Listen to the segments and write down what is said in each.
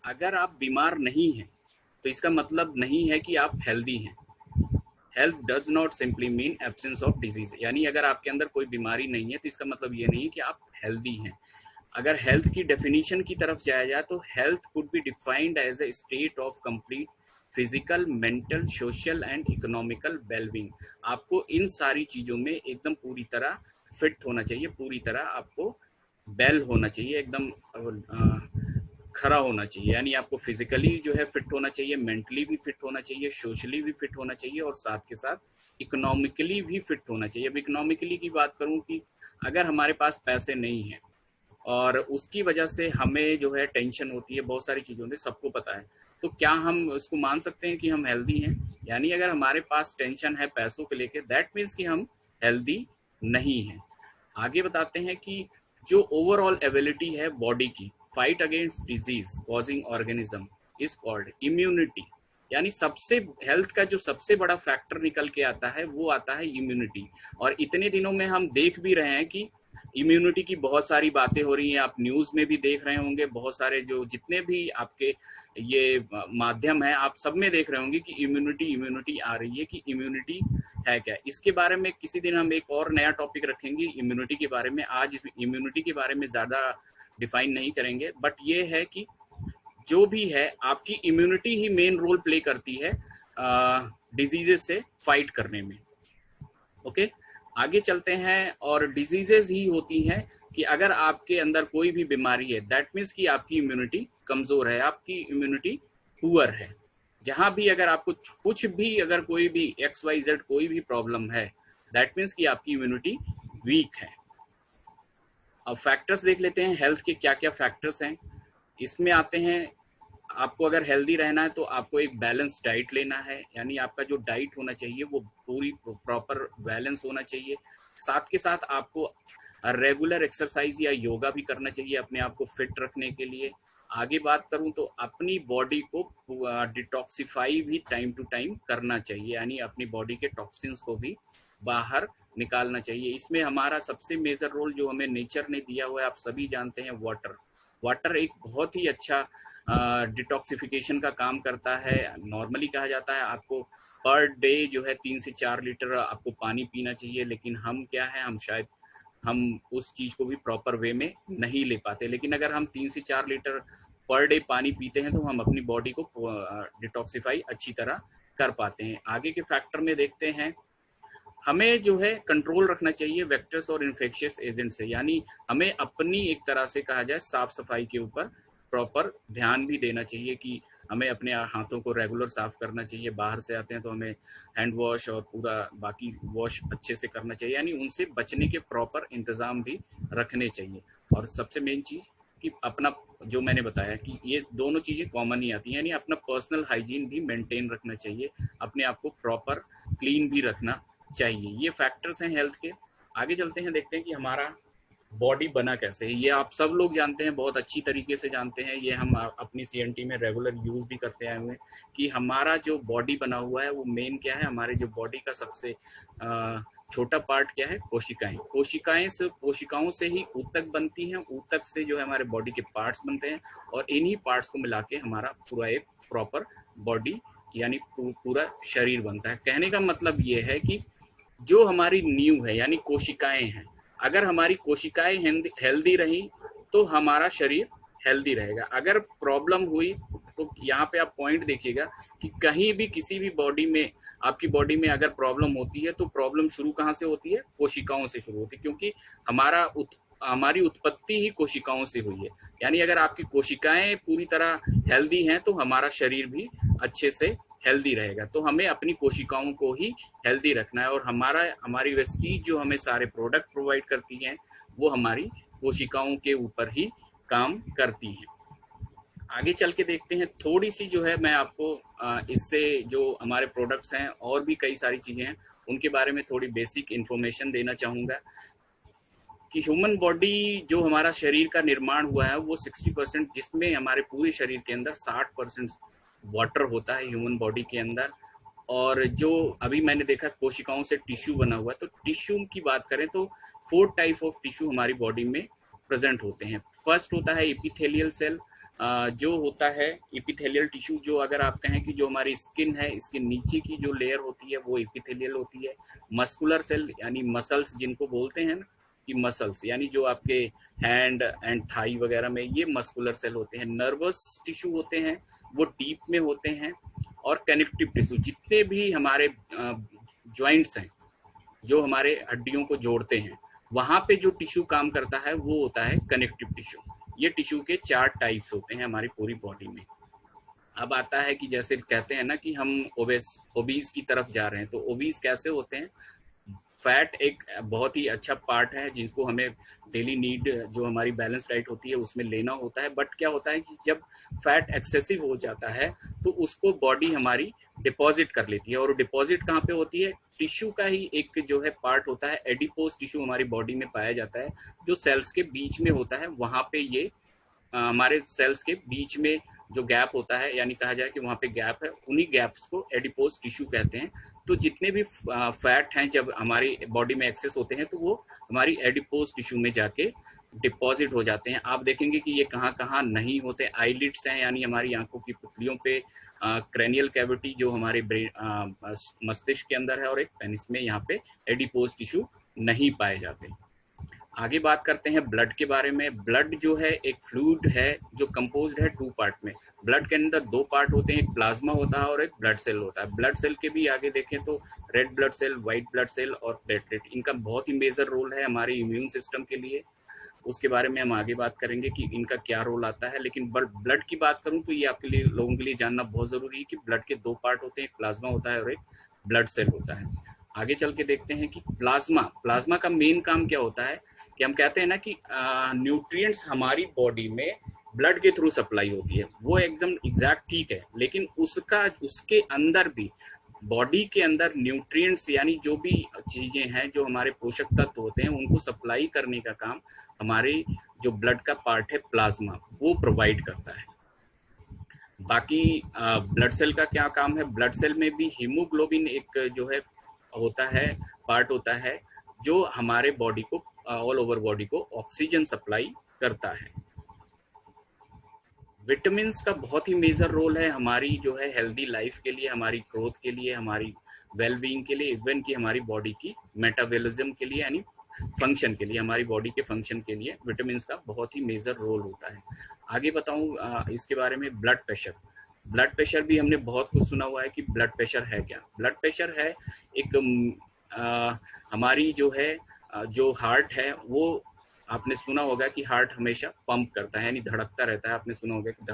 अगर आप बीमार नहीं हैं तो इसका मतलब नहीं है कि आप हेल्दी हैं। Health does not simply mean absence of disease, यानी अगर आपके अंदर कोई बीमारी नहीं है तो इसका मतलब ये नहीं है कि आप हेल्दी हैं। अगर हेल्थ की डेफिनेशन की तरफ जाया जाए तो health could be defined as a state of complete physical, mental, social and economical wellbeing. आपको इन सारी चीजों में एकदम पूरी तरह फिट होना चाहिए, पूरी तरह आपको वेल होना चाहिए, एकदम खरा होना चाहिए। यानी आपको फिजिकली जो है फिट होना चाहिए, मेंटली भी फिट होना चाहिए, सोशली भी फिट होना चाहिए और साथ के साथ इकोनॉमिकली भी फिट होना चाहिए। अब इकोनॉमिकली की बात करूं कि अगर हमारे पास पैसे नहीं है और उसकी वजह से हमें जो है टेंशन होती है, बहुत सारी चीज़ों में सबको पता है, तो क्या हम उसको मान सकते हैं कि हम हेल्दी हैं? यानी अगर हमारे पास टेंशन है पैसों को लेके, दैट मीन्स कि हम हेल्दी नहीं हैं। आगे बताते हैं कि जो ओवरऑल एबिलिटी है बॉडी की fight against disease causing organism is called immunity. यानी सबसे हेल्थ का जो सबसे बड़ा फैक्टर निकल के आता है वो आता है इम्यूनिटी। और इतने दिनों में हम देख भी रहे हैं कि इम्यूनिटी की बहुत सारी बातें हो रही हैं, आप न्यूज में भी देख रहे होंगे, बहुत सारे जो जितने भी आपके ये माध्यम है आप सब में देख रहे होंगे कि इम्यूनिटी इम्यूनिटी आ रही है, कि इम्यूनिटी है क्या। इसके बारे में किसी दिन हम एक और नया टॉपिक रखेंगे इम्यूनिटी के बारे में। आज इस इम्यूनिटी के बारे में ज्यादा डिफाइन नहीं करेंगे, बट ये है कि जो भी है आपकी इम्यूनिटी ही मेन रोल प्ले करती है डिजीजेस से फाइट करने में। ओके, आगे चलते हैं। और डिजीजेस ही होती हैं कि अगर आपके अंदर कोई भी बीमारी है दैट मीन्स कि आपकी इम्यूनिटी कमजोर है, आपकी इम्यूनिटी पुअर है। जहां भी अगर आपको कुछ भी अगर कोई भी XYZ कोई भी प्रॉब्लम है दैट मीन्स कि आपकी इम्यूनिटी वीक है। अब फैक्टर्स देख लेते हैं हेल्थ के क्या क्या फैक्टर्स हैं। इसमें आते हैं, आपको अगर हेल्दी रहना है तो आपको एक बैलेंस डाइट लेना है, यानी आपका जो डाइट होना चाहिए वो पूरी प्रॉपर बैलेंस होना चाहिए। साथ के साथ आपको रेगुलर एक्सरसाइज या योगा भी करना चाहिए अपने आप को फिट रखने के लिए। आगे बात करूं तो अपनी बॉडी को डिटॉक्सिफाई भी टाइम टू टाइम करना चाहिए, यानी अपनी बॉडी के टॉक्सिन्स को भी बाहर निकालना चाहिए। इसमें हमारा सबसे मेजर रोल जो हमें नेचर ने दिया हुआ है आप सभी जानते हैं, वाटर। वाटर एक बहुत ही अच्छा डिटॉक्सिफिकेशन का काम करता है। नॉर्मली कहा जाता है आपको पर डे जो है 3 से 4 लीटर आपको पानी पीना चाहिए, लेकिन हम क्या है, हम शायद हम उस चीज को भी प्रॉपर वे में नहीं ले पाते। लेकिन अगर हम 3 से 4 लीटर पर डे पानी पीते हैं तो हम अपनी बॉडी को डिटॉक्सिफाई अच्छी तरह कर पाते हैं। आगे के फैक्टर में देखते हैं, हमें जो है कंट्रोल रखना चाहिए वेक्टर्स और इन्फेक्शियस एजेंट से, यानी हमें अपनी एक तरह से कहा जाए साफ सफाई के ऊपर प्रॉपर ध्यान भी देना चाहिए कि हमें अपने हाथों को रेगुलर साफ करना चाहिए। बाहर से आते हैं तो हमें हैंड वॉश और पूरा बाकी वॉश अच्छे से करना चाहिए, यानी उनसे बचने के प्रॉपर इंतजाम भी रखने चाहिए। और सबसे मेन चीज कि अपना, जो मैंने बताया कि ये दोनों चीजें कॉमन ही आती हैं, यानी अपना पर्सनल हाइजीन भी मेंटेन रखना चाहिए, अपने आप को प्रॉपर क्लीन भी रखना चाहिए। ये फैक्टर्स हैं हेल्थ के। आगे चलते हैं, देखते हैं कि हमारा बॉडी बना कैसे है। ये आप सब लोग जानते हैं, बहुत अच्छी तरीके से जानते हैं, ये हम अपनी CNT में रेगुलर यूज भी करते आए हुए हैं कि हमारा जो बॉडी बना हुआ है वो मेन क्या है, हमारे जो बॉडी का सबसे छोटा पार्ट क्या है, कोशिकाएं। कोशिकाओं से ही ऊतक बनती हैं, ऊतक से जो है हमारे बॉडी के पार्ट्स बनते हैं और इन्हीं पार्ट्स को मिला के हमारा पूरा एक प्रॉपर बॉडी यानी पूरा शरीर बनता है। कहने का मतलब ये है कि जो हमारी नींव है यानी कोशिकाएं हैं, अगर हमारी कोशिकाएं हेल्दी रही तो हमारा शरीर हेल्दी रहेगा। अगर प्रॉब्लम हुई तो यहाँ पे आप पॉइंट देखिएगा कि कहीं भी किसी भी बॉडी में, आपकी बॉडी में अगर प्रॉब्लम होती है तो प्रॉब्लम शुरू कहाँ से होती है, कोशिकाओं से शुरू होती है, क्योंकि हमारी उत्पत्ति ही कोशिकाओं से हुई है। यानी अगर आपकी कोशिकाएं पूरी तरह हेल्दी हैं तो हमारा शरीर भी अच्छे से हेल्दी रहेगा। तो हमें अपनी कोशिकाओं को ही हेल्दी रखना है और हमारी वेस्टीज जो हमें सारे प्रोडक्ट प्रोवाइड करती हैं वो हमारी कोशिकाओं के ऊपर ही काम करती हैं। आगे चल के देखते हैं, थोड़ी सी जो है मैं आपको इससे जो हमारे प्रोडक्ट्स हैं और भी कई सारी चीजें हैं उनके बारे में थोड़ी बेसिक इंफॉर्मेशन देना चाहूंगा कि ह्यूमन बॉडी जो हमारा शरीर का निर्माण हुआ है वो 60%, जिसमें हमारे पूरे शरीर के अंदर 60% वाटर होता है ह्यूमन बॉडी के अंदर। और जो अभी मैंने देखा कोशिकाओं से टिश्यू बना हुआ है, तो टिश्यू की बात करें तो 4 टाइप ऑफ टिश्यू हमारी बॉडी में प्रेजेंट होते हैं। फर्स्ट होता है एपिथेलियल सेल, जो होता है एपिथेलियल टिश्यू, जो अगर आप कहें कि जो हमारी स्किन है, इसके नीचे की जो लेयर होती है वो एपिथेलियल होती है। मस्कुलर सेल यानी मसल्स जिनको बोलते हैं ना, कि मसल्स यानी जो आपके हैंड एंड थाई वगैरह में, ये मस्कुलर सेल होते हैं। नर्वस टिश्यू होते हैं, वो डीप में होते हैं। और कनेक्टिव टिश्यू, जितने भी हमारे जॉइंट्स हैं जो हमारे हड्डियों को जोड़ते हैं, वहां पे जो टिश्यू काम करता है वो होता है कनेक्टिव टिश्यू। ये टिश्यू के 4 टाइप्स होते हैं हमारी पूरी बॉडी में। अब आता है कि जैसे कहते हैं ना कि हम ओबीस की तरफ जा रहे हैं, तो ओबीस कैसे होते हैं? फैट एक बहुत ही अच्छा पार्ट है जिसको हमें डेली नीड, जो हमारी बैलेंस डाइट होती है उसमें लेना होता है। बट क्या होता है कि जब फैट एक्सेसिव हो जाता है तो उसको बॉडी हमारी डिपॉजिट कर लेती है। और डिपॉजिट कहाँ पे होती है? टिश्यू का ही एक जो है पार्ट होता है, एडिपोज टिश्यू हमारी बॉडी में पाया जाता है, जो सेल्स के बीच में होता है। वहां पे ये हमारे सेल्स के बीच में जो गैप होता है, यानी कहा जाए कि वहाँ पे गैप है, उन्हीं गैप्स को एडिपोज टिश्यू कहते हैं। तो जितने भी फैट हैं जब हमारी बॉडी में एक्सेस होते हैं तो वो हमारी एडिपोज टिश्यू में जाके डिपॉजिट हो जाते हैं। आप देखेंगे कि ये कहाँ कहाँ नहीं होते। आईलिड्स हैं यानी हमारी आंखों की पुतलियों पे, क्रेनियल कैविटी जो हमारे मस्तिष्क के अंदर है, और एक पेनिस में, यहाँ पे एडिपोज टिश्यू नहीं पाए जाते। आगे बात करते हैं ब्लड के बारे में। ब्लड जो है एक फ्लूइड है जो कंपोज्ड है 2 पार्ट में। ब्लड के अंदर 2 पार्ट होते हैं, एक प्लाज्मा होता है और एक ब्लड सेल होता है। ब्लड सेल के भी आगे देखें तो red blood cell, white blood cell और प्लेटलेट, इनका बहुत ही मेजर रोल है हमारे इम्यून सिस्टम के लिए। उसके बारे में हम आगे बात करेंगे कि इनका क्या रोल आता है। लेकिन ब्लड की बात करूं तो ये आपके लिए, लोगों के लिए जानना बहुत जरूरी है कि ब्लड के 2 पार्ट होते हैं, एक प्लाज्मा होता है और एक ब्लड सेल होता है। आगे चल के देखते हैं कि प्लाज्मा का मेन काम क्या होता है। कि हम कहते हैं ना कि न्यूट्रिएंट्स हमारी बॉडी में ब्लड के थ्रू सप्लाई होती है, वो एकदम एग्जैक्ट ठीक है। लेकिन उसके अंदर भी, बॉडी के अंदर न्यूट्रिएंट्स यानी जो भी चीजें हैं, जो हमारे पोषक तत्व होते हैं, उनको सप्लाई करने का काम हमारे जो ब्लड का पार्ट है प्लाज्मा, वो प्रोवाइड करता है। बाकी ब्लड सेल का क्या काम है? ब्लड सेल में भी हीमोग्लोबिन एक जो है होता है, पार्ट होता है, जो हमारे बॉडी को, ऑल ओवर बॉडी को ऑक्सीजन सप्लाई करता है। विटामिन का बहुत ही मेजर रोल है हमारी जो है हेल्दी लाइफ के लिए, हमारी ग्रोथ के लिए, हमारी वेलबींग के लिए, इवन की हमारी बॉडी की मेटाबॉलिज्म के लिए, यानी फंक्शन के लिए, हमारी बॉडी के फंक्शन के लिए विटामिन का बहुत ही मेजर रोल होता है। आगे बताऊं इसके बारे में, ब्लड प्रेशर भी हमने बहुत कुछ सुना हुआ है कि ब्लड प्रेशर है क्या। ब्लड प्रेशर है एक हमारी जो है जो हार्ट है, वो आपने सुना होगा कि हार्ट हमेशा पंप करता है, यानी धड़कता रहता है। आपने सुना होगा कि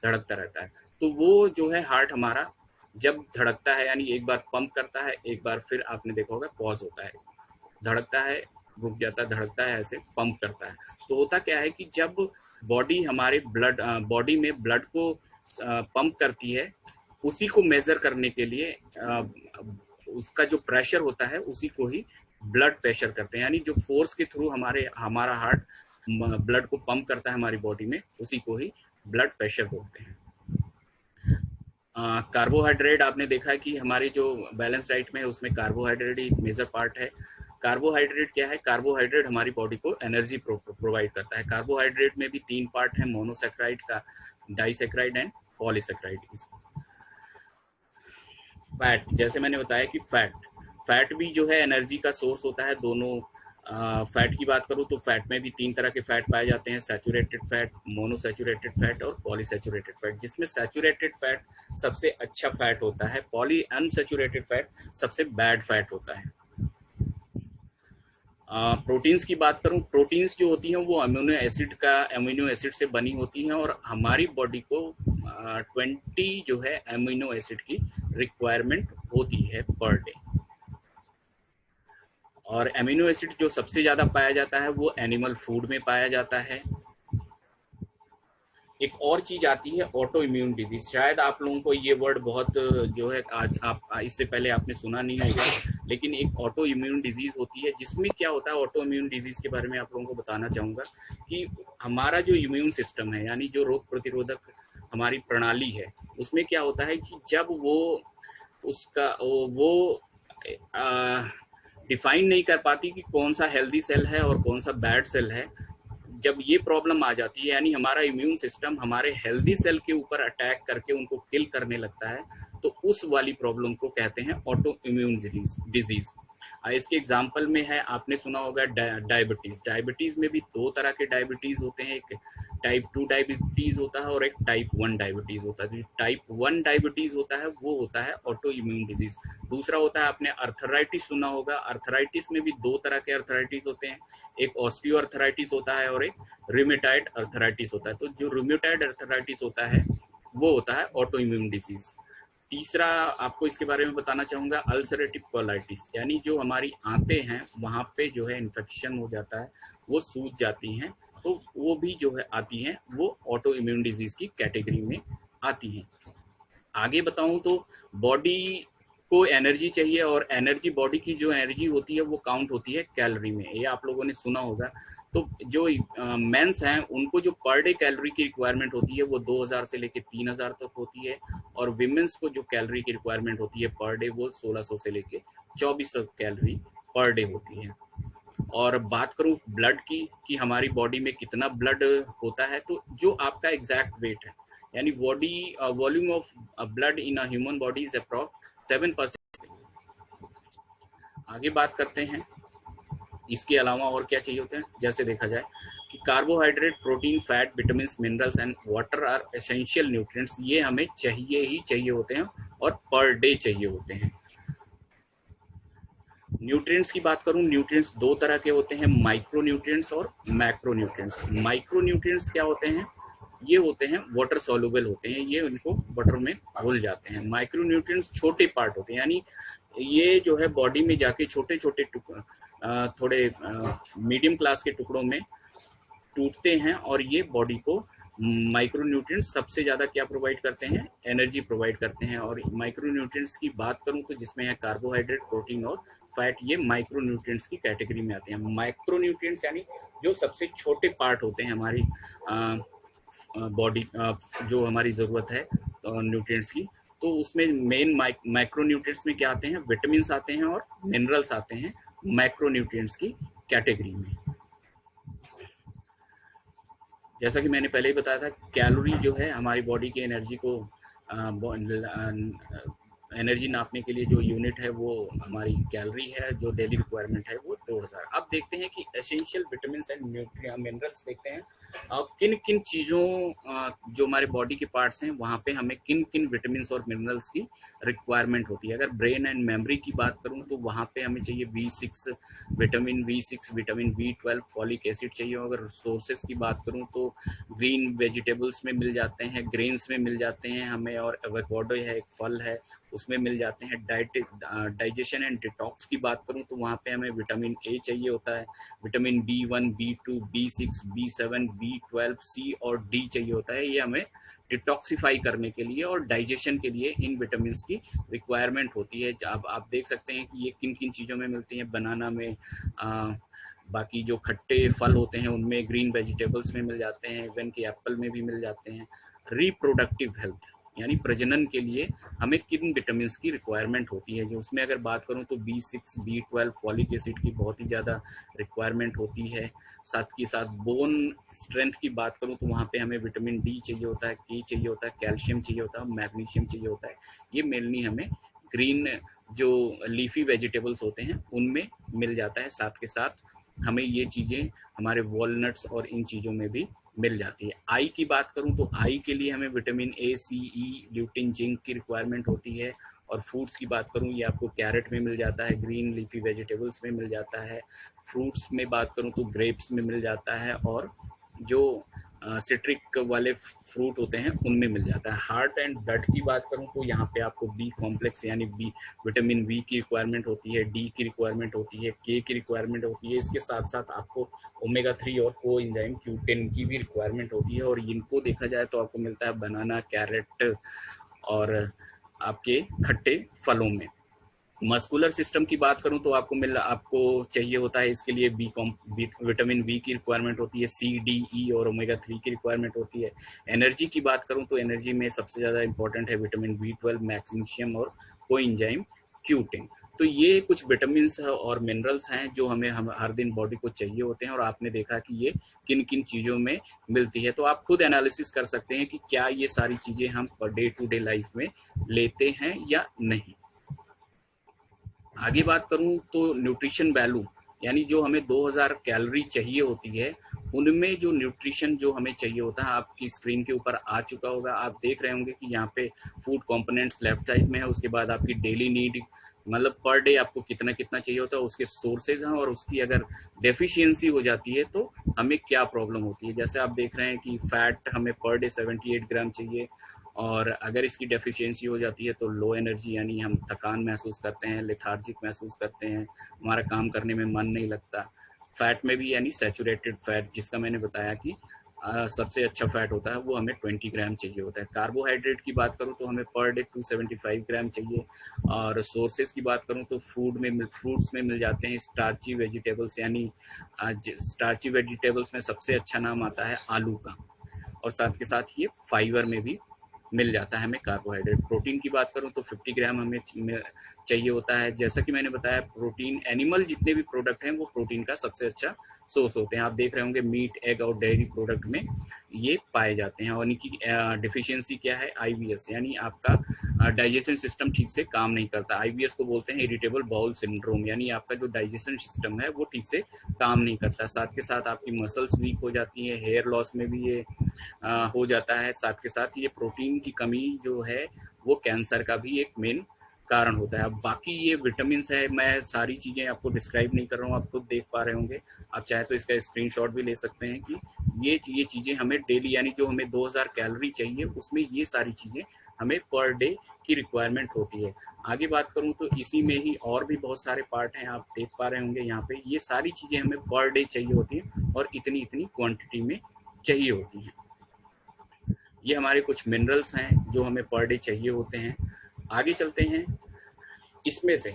धड़कता रहता है। तो वो जो है हार्ट हमारा जब धड़कता है, यानी एक बार पंप करता है, एक बार फिर आपने देखा होगा पॉज होता है, धड़कता है, रुक जाता है, धड़कता है, ऐसे पंप करता है। तो होता क्या है कि जब बॉडी हमारे बॉडी में ब्लड को पंप करती है, उसी को मेजर करने के लिए उसका जो प्रेशर होता है उसी को ही ब्लड प्रेशर करते हैं। यानी जो फोर्स के थ्रू हमारा हार्ट ब्लड को पंप करता है हमारी बॉडी में, उसी को ही ब्लड प्रेशर बोलते हैं। कार्बोहाइड्रेट, आपने देखा है कि हमारी जो बैलेंस डाइट में है उसमें कार्बोहाइड्रेट एक मेजर पार्ट है। कार्बोहाइड्रेट क्या है? कार्बोहाइड्रेट हमारी बॉडी को एनर्जी प्रोवाइड करता है। कार्बोहाइड्रेट में भी 3 पार्ट है, मोनोसेक्राइड का, डाइसेक्राइड एंड पॉलीसेक्राइड। फैट, जैसे मैंने बताया कि फैट भी जो है एनर्जी का सोर्स होता है। दोनों फैट की बात करूं तो फैट में भी 3 तरह के फैट पाए जाते हैं, सैचुरेटेड फैट, मोनोसैचुरेटेड फैट और पॉलीसैचुरेटेड फैट, जिसमें सैचुरेटेड फैट सबसे अच्छा फैट होता है, अनसैचुरेटेड फैट सबसे बैड फैट होता है। प्रोटीन्स की बात करूं, प्रोटीन्स जो होती हैं वो अमीनो एसिड से बनी होती हैं, और हमारी बॉडी को 20 जो है अमीनो एसिड की रिक्वायरमेंट होती है पर डे। और अमीनो एसिड जो सबसे ज्यादा पाया जाता है वो एनिमल फूड में पाया जाता है। एक और चीज आती है ऑटो इम्यून डिजीज। शायद आप लोगों को ये वर्ड बहुत जो है आज आप इससे पहले आपने सुना नहीं होगा, लेकिन एक ऑटो इम्यून डिजीज होती है, जिसमें क्या होता है, ऑटो इम्यून डिजीज के बारे में आप लोगों को बताना चाहूंगा कि हमारा जो इम्यून सिस्टम है, यानी जो रोग प्रतिरोधक हमारी प्रणाली है, उसमें क्या होता है कि जब वो डिफाइन नहीं कर पाती कि कौन सा हेल्दी सेल है और कौन सा बैड सेल है, जब ये प्रॉब्लम आ जाती है, यानी हमारा इम्यून सिस्टम हमारे हेल्दी सेल के ऊपर अटैक करके उनको किल करने लगता है, तो उस वाली प्रॉब्लम को कहते हैं ऑटो इम्यून डिजीज। इसके एग्जाम्पल में है, आपने सुना होगा डायबिटीज। डायबिटीज में भी दो तरह के डायबिटीज होते हैं, एक टाइप 2 डायबिटीज होता है और एक टाइप 1 डायबिटीज होता है। जो टाइप 1 डायबिटीज होता है वो होता है ऑटो इम्यून डिजीज। दूसरा होता है, आपने अर्थराइटिस सुना होगा। अर्थराइटिस में भी दो तरह के अर्थराइटिस होते हैं, एक ऑस्टियो अर्थराइटिस होता है और एक रूमेटॉइड अर्थराइटिस होता है। तो जो रूमेटॉइड अर्थराइटिस होता है वो होता है ऑटो इम्यून डिजीज। तीसरा आपको इसके बारे में बताना चाहूंगा, अल्सरेटिव कोलाइटिस, यानी जो हमारी आंतें हैं वहां पे जो है इन्फेक्शन हो जाता है, वो सूज जाती हैं, तो वो भी जो है आती हैं, वो ऑटो इम्यून डिजीज की कैटेगरी में आती हैं। आगे बताऊं तो बॉडी को एनर्जी चाहिए, और एनर्जी, बॉडी की जो एनर्जी होती है वो काउंट होती है कैलोरी में, ये आप लोगों ने सुना होगा। तो जो मेंस हैं उनको जो पर डे कैलोरी की रिक्वायरमेंट होती है वो 2000 से लेके 3000 तक होती है, और विमेंस को जो कैलोरी की रिक्वायरमेंट होती है पर डे वो 1600 से लेके 2400 कैलोरी पर डे होती है। और बात करूं ब्लड की कि हमारी बॉडी में कितना ब्लड होता है, तो जो आपका एग्जैक्ट वेट है, यानी body volume of blood in a human body is approx 7%। आगे बात करते हैं इसके अलावा और क्या चाहिए होते हैं। जैसे देखा जाए कि carbohydrate, protein, fat, vitamin, minerals and water are essential nutrients, ये हमें चाहिए ही चाहिए होते हैं और पर डे चाहिए होते हैं। न्यूट्रिएंट्स की बात करूं, न्यूट्रिएंट्स दो तरह के होते हैं, माइक्रो न्यूट्रिएंट्स और मैक्रो न्यूट्रिएंट्स। माइक्रो न्यूट्रिएंट्स क्या होते हैं, ये होते हैं वाटर सॉल्युबल होते हैं, ये उनको वाटर में घुल जाते हैं। माइक्रो न्यूट्रिएंट्स छोटे पार्ट होते हैं, यानी ये जो है बॉडी में जाके छोटे छोटे थोड़े मीडियम क्लास के टुकड़ों में टूटते हैं, और ये बॉडी को माइक्रो न्यूट्रिएंट्स सबसे ज्यादा क्या प्रोवाइड करते हैं, एनर्जी प्रोवाइड करते हैं। और माइक्रो न्यूट्रिएंट्स की बात करूं तो जिसमें है कार्बोहाइड्रेट, प्रोटीन और फैट, ये माइक्रो न्यूट्रिएंट्स की कैटेगरी में आते हैं। माइक्रो न्यूट्रिएंट्स यानी जो सबसे छोटे पार्ट होते हैं हमारी बॉडी, जो हमारी जरूरत है न्यूट्रिएंट्स की, तो उसमें मेन माइक्रो न्यूट्रिएंट्स में क्या आते हैं, विटामिन आते हैं और मिनरल्स आते हैं माइक्रो न्यूट्रिएंट्स की कैटेगरी में। जैसा कि मैंने पहले ही बताया था, कैलोरी जो है हमारी बॉडी की एनर्जी को एनर्जी नापने के लिए जो यूनिट है वो हमारी कैलोरी है, जो डेली रिक्वायरमेंट है वो 2000। अब देखते हैं कि एसेंशियल विटामिन एंड मिनरल्स देखते हैं किन किन चीज़ों जो हमारे बॉडी के पार्ट्स हैं वहाँ पे हमें किन किन विटामिन और मिनरल्स की रिक्वायरमेंट होती है। अगर ब्रेन एंड मेमोरी की बात करूँ तो वहाँ पे हमें चाहिए B6 vitamin, B6 vitamin, B12 folic acid चाहिए। अगर सोर्सेस की बात करूँ तो ग्रीन वेजिटेबल्स में मिल जाते हैं, ग्रेन्स में मिल जाते हैं हमें, और एवोकाडो है एक फल है उसमें मिल जाते हैं। डाइजेशन एंड डिटॉक्स की बात करूं तो वहाँ पे हमें विटामिन ए चाहिए होता है, vitamin B1, B2, B6, B7, B12, C और D चाहिए होता है, ये हमें डिटॉक्सिफाई करने के लिए और डाइजेशन के लिए इन विटामिन की रिक्वायरमेंट होती है। अब आप देख सकते हैं कि ये किन किन चीज़ों में मिलती हैं, बनाना में, बाकी जो खट्टे फल होते हैं उनमें, ग्रीन वेजिटेबल्स में मिल जाते हैं, इवन कि एप्पल में भी मिल जाते हैं। रिप्रोडक्टिव हेल्थ यानी प्रजनन के लिए हमें किन विटामिन की रिक्वायरमेंट होती है, जो उसमें अगर बात करूं तो B6, B12 फॉलिक एसिड की बहुत ही ज़्यादा रिक्वायरमेंट होती है। साथ के साथ बोन स्ट्रेंथ की बात करूं तो वहाँ पे हमें विटामिन D चाहिए होता है, K चाहिए होता है, कैल्शियम चाहिए होता है, मैग्नीशियम चाहिए होता है। ये मेनली हमें ग्रीन जो लीफी वेजिटेबल्स होते हैं उनमें मिल जाता है। साथ के साथ हमें ये चीज़ें हमारे वॉलनट्स और इन चीज़ों में भी मिल जाती है। आई की बात करूं तो आई के लिए हमें vitamin A, C, E, lutein, zinc की रिक्वायरमेंट होती है। और फ्रूट्स की बात करूं, ये आपको कैरेट में मिल जाता है, ग्रीन लीफी वेजिटेबल्स में मिल जाता है। फ्रूट्स में बात करूं तो ग्रेप्स में मिल जाता है, और जो सिट्रिक वाले फ्रूट होते हैं उनमें मिल जाता है। हार्ट एंड ब्लड की बात करूं तो यहाँ पे आपको B कॉम्प्लेक्स यानी विटामिन B की रिक्वायरमेंट होती है, D की रिक्वायरमेंट होती है, K की रिक्वायरमेंट होती है। इसके साथ साथ आपको ओमेगा 3 और को एंजाइम Q10 की भी रिक्वायरमेंट होती है, और इनको देखा जाए तो आपको मिलता है बनाना, कैरेट और आपके खट्टे फलों में। मस्कुलर सिस्टम की बात करूं तो आपको चाहिए होता है इसके लिए विटामिन B की रिक्वायरमेंट होती है, C, D, E और ओमेगा 3 की रिक्वायरमेंट होती है। एनर्जी की बात करूं तो एनर्जी में सबसे ज़्यादा इंपॉर्टेंट है विटामिन B12, मैग्नीशियम और कोएंजाइम Q10। तो ये कुछ विटामिन और मिनरल्स हैं जो हमें हर दिन बॉडी को चाहिए होते हैं, और आपने देखा कि ये किन किन चीज़ों में मिलती है। तो आप खुद एनालिसिस कर सकते हैं कि क्या ये सारी चीज़ें हम डे टू डे लाइफ में लेते हैं या नहीं। आगे बात करूं तो न्यूट्रिशन वैल्यू, यानी जो हमें 2000 कैलोरी चाहिए होती है, उनमें जो न्यूट्रिशन जो हमें चाहिए होता है आपकी स्क्रीन के ऊपर आ चुका होगा। आप देख रहे होंगे कि यहाँ पे फूड कंपोनेंट्स लेफ्ट साइड में है, उसके बाद आपकी डेली नीड, मतलब पर डे आपको कितना कितना चाहिए होता है, उसके सोर्सेज हैं, और उसकी अगर डेफिशिएंसी हो जाती है तो हमें क्या प्रॉब्लम होती है। जैसे आप देख रहे हैं कि फैट हमें पर डे 78 ग्राम चाहिए, और अगर इसकी डेफिशिएंसी हो जाती है तो लो एनर्जी, यानी हम थकान महसूस करते हैं, लेथार्जिक महसूस करते हैं, हमारा काम करने में मन नहीं लगता। फैट में भी यानी सैचुरेटेड फैट, जिसका मैंने बताया कि सबसे अच्छा फैट होता है, वो हमें 20 ग्राम चाहिए होता है। कार्बोहाइड्रेट की बात करूँ तो हमें पर डे 275 ग्राम चाहिए, और सोर्सेज की बात करूँ तो फ्रूट्स में मिल जाते हैं स्टार्ची वेजिटेबल्स, यानी स्टार्ची वेजिटेबल्स में सबसे अच्छा नाम आता है आलू का, और साथ के साथ ये फाइबर में भी मिल जाता है हमें कार्बोहाइड्रेट। प्रोटीन की बात करूं तो 50 ग्राम हमें चाहिए होता है। जैसा कि मैंने बताया, प्रोटीन एनिमल जितने भी प्रोडक्ट हैं वो प्रोटीन का सबसे अच्छा सोर्स होते हैं। आप देख रहे होंगे मीट, एग और डेयरी प्रोडक्ट में ये पाए जाते हैं। और इनकी डिफिशियंसी क्या है, आईबीएस, यानी आपका डाइजेशन सिस्टम ठीक से काम नहीं करता। आईबीएस को बोलते हैं इरिटेबल बाउल सिंड्रोम, यानी आपका जो डाइजेशन सिस्टम है वो ठीक से काम नहीं करता। साथ के साथ आपकी मसल्स वीक हो जाती है, हेयर लॉस में भी ये हो जाता है। साथ के साथ ये प्रोटीन की कमी जो है वो कैंसर का भी एक मेन कारण होता है। अब बाकी ये विटामिन है, मैं सारी चीज़ें आपको डिस्क्राइब नहीं कर रहा हूँ, आप खुद देख पा रहे होंगे। आप चाहे तो इसका स्क्रीनशॉट भी ले सकते हैं कि ये चीज़ें हमें डेली, यानी जो हमें 2000 कैलोरी चाहिए उसमें ये सारी चीज़ें हमें पर डे की रिक्वायरमेंट होती है। आगे बात करूं तो इसी में ही और भी बहुत सारे पार्ट हैं, आप देख पा रहे होंगे यहाँ पे। ये सारी चीज़ें हमें पर डे चाहिए होती हैं और इतनी इतनी क्वांटिटी में चाहिए होती हैं। ये हमारे कुछ मिनरल्स हैं जो हमें पर डे चाहिए होते हैं। आगे चलते हैं। इसमें से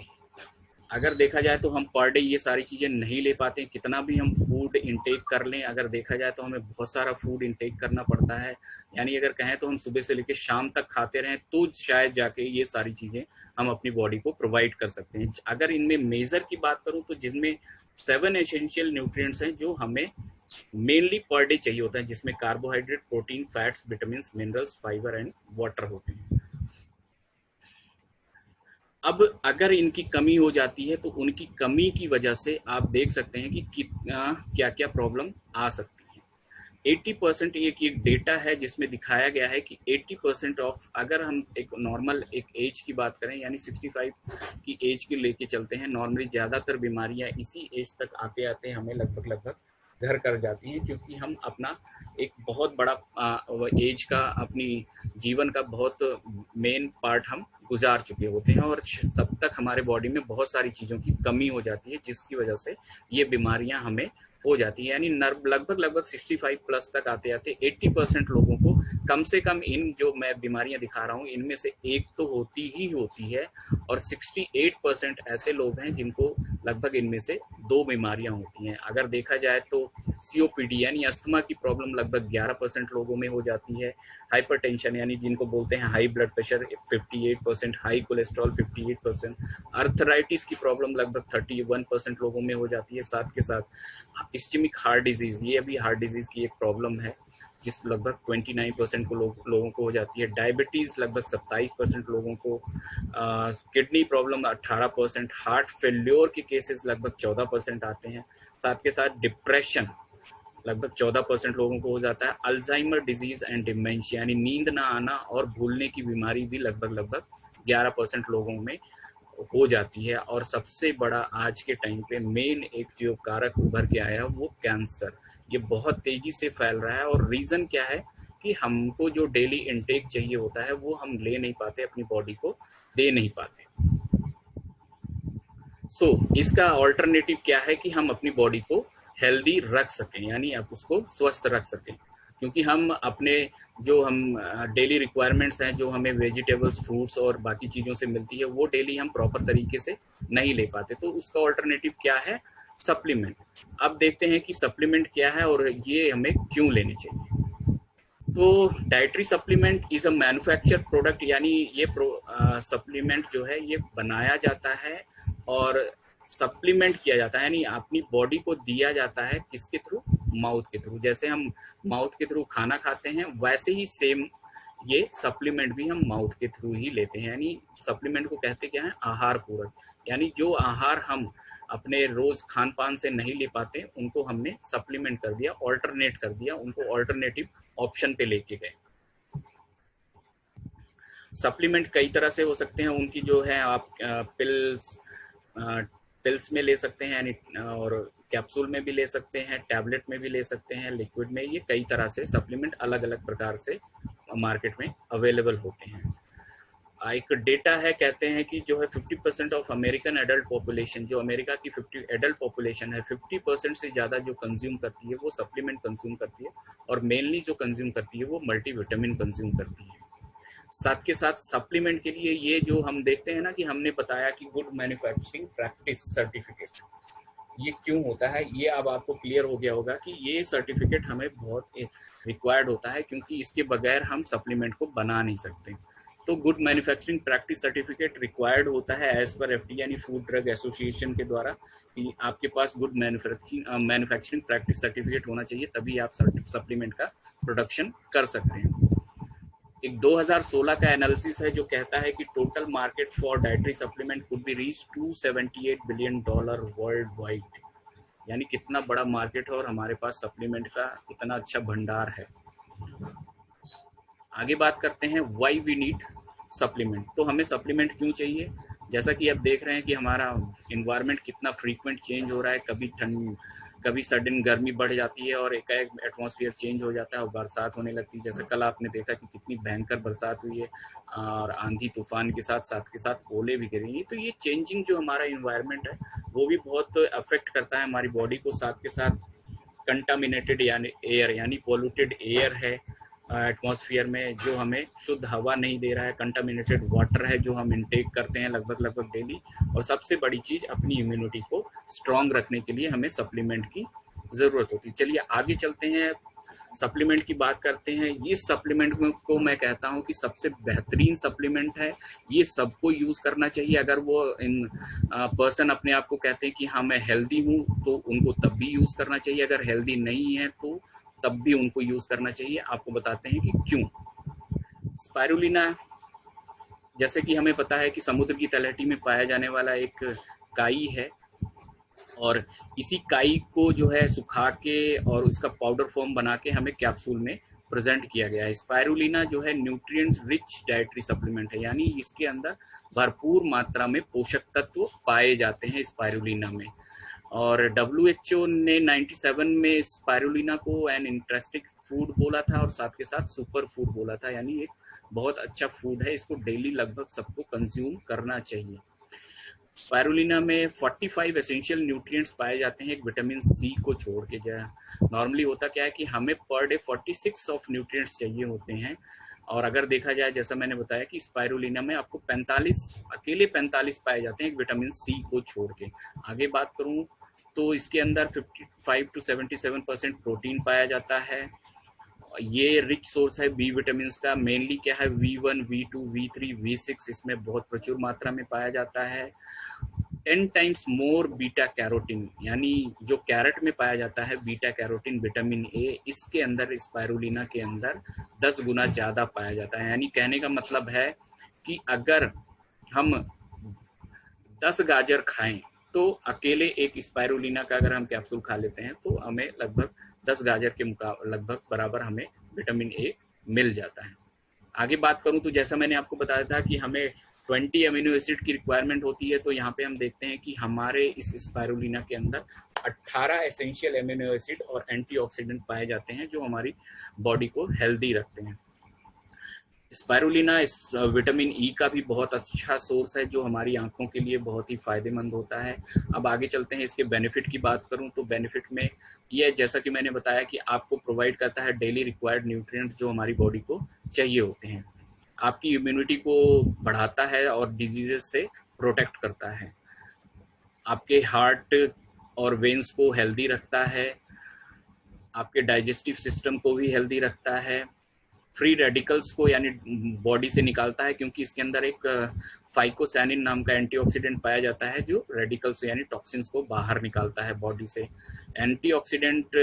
अगर देखा जाए तो हम पर डे ये सारी चीज़ें नहीं ले पाते, कितना भी हम फूड इंटेक कर लें, अगर देखा जाए तो हमें बहुत सारा फूड इंटेक करना पड़ता है। यानी अगर कहें तो हम सुबह से लेकर शाम तक खाते रहें तो शायद जाके ये सारी चीज़ें हम अपनी बॉडी को प्रोवाइड कर सकते हैं। अगर इनमें मेजर की बात करूँ तो जिनमें 7 एसेंशियल न्यूट्रिएंट्स हैं जो हमें मेनली पर डे चाहिए होता है, जिसमें carbohydrate, protein, fats, vitamin, minerals, fibre and water होते हैं। अब अगर इनकी कमी हो जाती है तो उनकी कमी की वजह से आप देख सकते हैं कि क्या क्या प्रॉब्लम आ सकती है। 80% एक डेटा है जिसमें दिखाया गया है कि 80% ऑफ, अगर हम एक नॉर्मल एक एज की बात करें, यानी 65 की एज के लेके चलते हैं, नॉर्मली ज़्यादातर बीमारियां इसी एज तक आते आते हमें लगभग घर कर जाती हैं, क्योंकि हम अपना एक बहुत बड़ा एज का, अपनी जीवन का बहुत मेन पार्ट हम गुजार चुके होते हैं, और तब तक हमारे बॉडी में बहुत सारी चीज़ों की कमी हो जाती है, जिसकी वजह से ये बीमारियां हमें हो जाती है। यानी लगभग 65 प्लस तक आते आते 80% लोगों को कम से कम इन जो मैं बीमारियां दिखा रहा हूँ इनमें से एक तो होती ही होती है, और 68% ऐसे लोग हैं जिनको लगभग इनमें से 2 बीमारियां होती हैं। अगर देखा जाए तो सीओपीडी यानी अस्थमा की प्रॉब्लम लगभग 11% लोगों में हो जाती है। हाइपरटेंशन यानी जिनको बोलते हैं high blood pressure 58%, high cholesterol 58%, arthritis की प्रॉब्लम लगभग 31% लोगों में हो जाती है। साथ के साथ इस्चेमिक हार्ट डिजीज, ये भी हार्ट डिजीज की एक प्रॉब्लम है जिस लगभग 29% को लोगों को हो जाती है। डायबिटीज लगभग 27% लोगों को, किडनी प्रॉब्लम 18%, हार्ट फेल्योर के केसेस लगभग 14% आते हैं। साथ के साथ डिप्रेशन लगभग 14% लोगों को हो जाता है। अल्जाइमर डिजीज एंड डिमेंशिया यानी नींद ना आना और भूलने की बीमारी भी लगभग 11% लोगों में हो जाती है। और सबसे बड़ा आज के टाइम पे मेन एक जो कारक उभर के आया वो कैंसर, ये बहुत तेजी से फैल रहा है। और रीजन क्या है कि हमको जो डेली इनटेक चाहिए होता है वो हम ले नहीं पाते, अपनी बॉडी को दे नहीं पाते। इसका ऑल्टरनेटिव क्या है कि हम अपनी बॉडी को हेल्दी रख सकें, यानी आप उसको स्वस्थ रख सकें, क्योंकि हम अपने जो हम डेली रिक्वायरमेंट्स हैं, जो हमें वेजिटेबल्स, फ्रूट्स और बाकी चीज़ों से मिलती है, वो डेली हम प्रॉपर तरीके से नहीं ले पाते। तो उसका ऑल्टरनेटिव क्या है, सप्लीमेंट। अब देखते हैं कि सप्लीमेंट क्या है और ये हमें क्यों लेने चाहिए। तो dietary supplement is a manufacture product, यानी ये सप्लीमेंट जो है ये बनाया जाता है और सप्लीमेंट किया जाता है, यानी अपनी बॉडी को दिया जाता है किसके थ्रू, माउथ के थ्रू। जैसे हम माउथ के थ्रू खाना खाते हैं वैसे ही सेम ये सप्लीमेंट भी हम माउथ के थ्रू ही लेते हैं। यानी सप्लीमेंट को कहते क्या है, आहार पूरक। यानी जो आहार हम अपने रोज खान पान से नहीं ले पाते उनको हमने सप्लीमेंट कर दिया, ऑल्टरनेट कर दिया, उनको ऑल्टरनेटिव ऑप्शन पे लेके गए। सप्लीमेंट कई तरह से हो सकते हैं, उनकी जो है आप पिल्स में ले सकते हैं, यानी और कैप्सूल में भी ले सकते हैं, टैबलेट में भी ले सकते हैं, लिक्विड में। ये कई तरह से सप्लीमेंट अलग अलग प्रकार से मार्केट में अवेलेबल होते हैं। एक डेटा है, कहते हैं कि जो है 50% ऑफ अमेरिकन एडल्ट पॉपुलेशन, जो अमेरिका की 50 एडल्ट पॉपुलेशन है, 50% से ज़्यादा जो कंज्यूम करती है वो सप्लीमेंट कंज्यूम करती है, और मेनली जो कंज्यूम करती है वो मल्टीविटामिन कंज्यूम करती है। साथ के साथ सप्लीमेंट के लिए ये जो हम देखते हैं ना कि हमने बताया कि गुड मैन्युफैक्चरिंग प्रैक्टिस सर्टिफिकेट, ये क्यों होता है, ये अब आपको क्लियर हो गया होगा कि ये सर्टिफिकेट हमें बहुत रिक्वायर्ड होता है, क्योंकि इसके बगैर हम सप्लीमेंट को बना नहीं सकते। तो good manufacturing practice certificate required होता है एज पर एफडीए यानी फूड ड्रग एसोसिएशन के द्वारा, कि आपके पास गुड मैन्युफैक्चरिंग प्रैक्टिस सर्टिफिकेट होना चाहिए, तभी आप सप्लीमेंट का प्रोडक्शन कर सकते हैं। एक 2016 का एनालिसिस है जो कहता है कि total market for dietary supplement could be reach $278 billion world wide. यानी कितना बड़ा मार्केट है और हमारे पास सप्लीमेंट का इतना अच्छा भंडार है। आगे बात करते हैं व्हाई वी नीड सप्लीमेंट। तो हमें सप्लीमेंट क्यों चाहिए? जैसा कि आप देख रहे हैं कि हमारा इन्वायरमेंट कितना फ्रीक्वेंट चेंज हो रहा है, कभी ठंड, कभी सडन गर्मी बढ़ जाती है और एकाएक एटमॉस्फेयर चेंज हो जाता है और बरसात होने लगती है। जैसे कल आपने देखा कि कितनी भयंकर बरसात हुई है और आंधी तूफान के साथ साथ ओले भी गिरी। तो ये चेंजिंग जो हमारा इन्वायरमेंट है वो भी बहुत अफेक्ट करता है हमारी बॉडी को। साथ के साथ कंटामिनेटेड यानी एयर, यानी पोल्यूटेड एयर है एटमॉस्फेयर में जो हमें शुद्ध हवा नहीं दे रहा है, कंटामिनेटेड वाटर है जो हम इनटेक करते हैं लगभग डेली। और सबसे बड़ी चीज, अपनी इम्यूनिटी को स्ट्रांग रखने के लिए हमें सप्लीमेंट की जरूरत होती है। चलिए आगे चलते हैं, सप्लीमेंट की बात करते हैं। इस सप्लीमेंट को मैं कहता हूं कि सबसे बेहतरीन सप्लीमेंट है, ये सबको यूज करना चाहिए। अगर वो इन पर्सन अपने आप को कहते हैं कि हाँ मैं हेल्दी हूँ, तो उनको तब भी यूज करना चाहिए। अगर हेल्दी नहीं है तो तब भी उनको यूज करना चाहिए। आपको बताते हैं कि क्यों। स्पाइरुलिना, जैसे कि हमें पता है कि समुद्र की तलहटी में पाया जाने वाला एक काई है, और इसी काई को जो है सुखा के और उसका पाउडर फॉर्म बना के हमें कैप्सूल में प्रेजेंट किया गया है। स्पाइरुलिना जो है न्यूट्रिएंट्स रिच डाइटरी सप्लीमेंट है, यानी इसके अंदर भरपूर मात्रा में पोषक तत्व पाए जाते हैं स्पाइरुलिना में। और WHO ने 97 में स्पाइरुलिना को एन इंटरेस्टिंग फूड बोला था, और साथ के साथ सुपर फूड बोला था, यानी एक बहुत अच्छा फूड है, इसको डेली लगभग सबको कंज्यूम करना चाहिए। स्पाइरुलिना में 45 एसेंशियल न्यूट्रिएंट्स पाए जाते हैं, एक विटामिन सी को छोड़ के। नॉर्मली होता क्या है कि हमें पर डे 46 ऑफ न्यूट्रिएंट्स चाहिए होते हैं, और अगर देखा जाए जैसा मैंने बताया कि स्पाइरुलिना में आपको 45 पाए जाते हैं एक विटामिन सी को छोड़ के। आगे बात करूं तो इसके अंदर 55 to 77% प्रोटीन पाया जाता है। ये रिच सोर्स है बी विटामिन का। मेनली क्या है, V1, V2, V3, V6 इसमें बहुत प्रचुर मात्रा में पाया जाता है। 10 टाइम्स मोर बीटा कैरोटीन, यानी जो कैरेट में पाया जाता है बीटा कैरोटीन विटामिन ए, इसके अंदर स्पाइरुलिना के अंदर 10 गुना ज्यादा पाया जाता है। यानी कहने का मतलब है कि अगर हम 10 गाजर खाएं तो अकेले एक स्पाइरुलिना का अगर हम कैप्सूल खा लेते हैं तो हमें लगभग 10 गाजर के लगभग बराबर हमें विटामिन ए मिल जाता है। आगे बात करूं तो जैसा मैंने आपको बताया था कि हमें 20 अमीनो एसिड की रिक्वायरमेंट होती है, तो यहाँ पे हम देखते हैं कि हमारे इस स्पाइरुलिना के अंदर 18 एसेंशियल अमीनो एसिड और एंटीऑक्सीडेंट पाए जाते हैं जो हमारी बॉडी को हेल्दी रखते हैं। स्पाइरुलिना इस विटामिन ई का भी बहुत अच्छा सोर्स है जो हमारी आंखों के लिए बहुत ही फायदेमंद होता है। अब आगे चलते हैं, इसके बेनिफिट की बात करूं तो बेनिफिट में ये, जैसा कि मैंने बताया कि आपको प्रोवाइड करता है डेली रिक्वायर्ड न्यूट्रिएंट्स जो हमारी बॉडी को चाहिए होते हैं। आपकी इम्यूनिटी को बढ़ाता है और डिजीजेस से प्रोटेक्ट करता है। आपके हार्ट और वेन्स को हेल्दी रखता है, आपके डाइजेस्टिव सिस्टम को भी हेल्दी रखता है, फ्री रेडिकल्स को यानी बॉडी से निकालता है, क्योंकि इसके अंदर एक फाइकोसैनिन नाम का एंटीऑक्सीडेंट पाया जाता है जो रेडिकल्स यानी टॉक्सिन्स को बाहर निकालता है बॉडी से। एंटीऑक्सीडेंट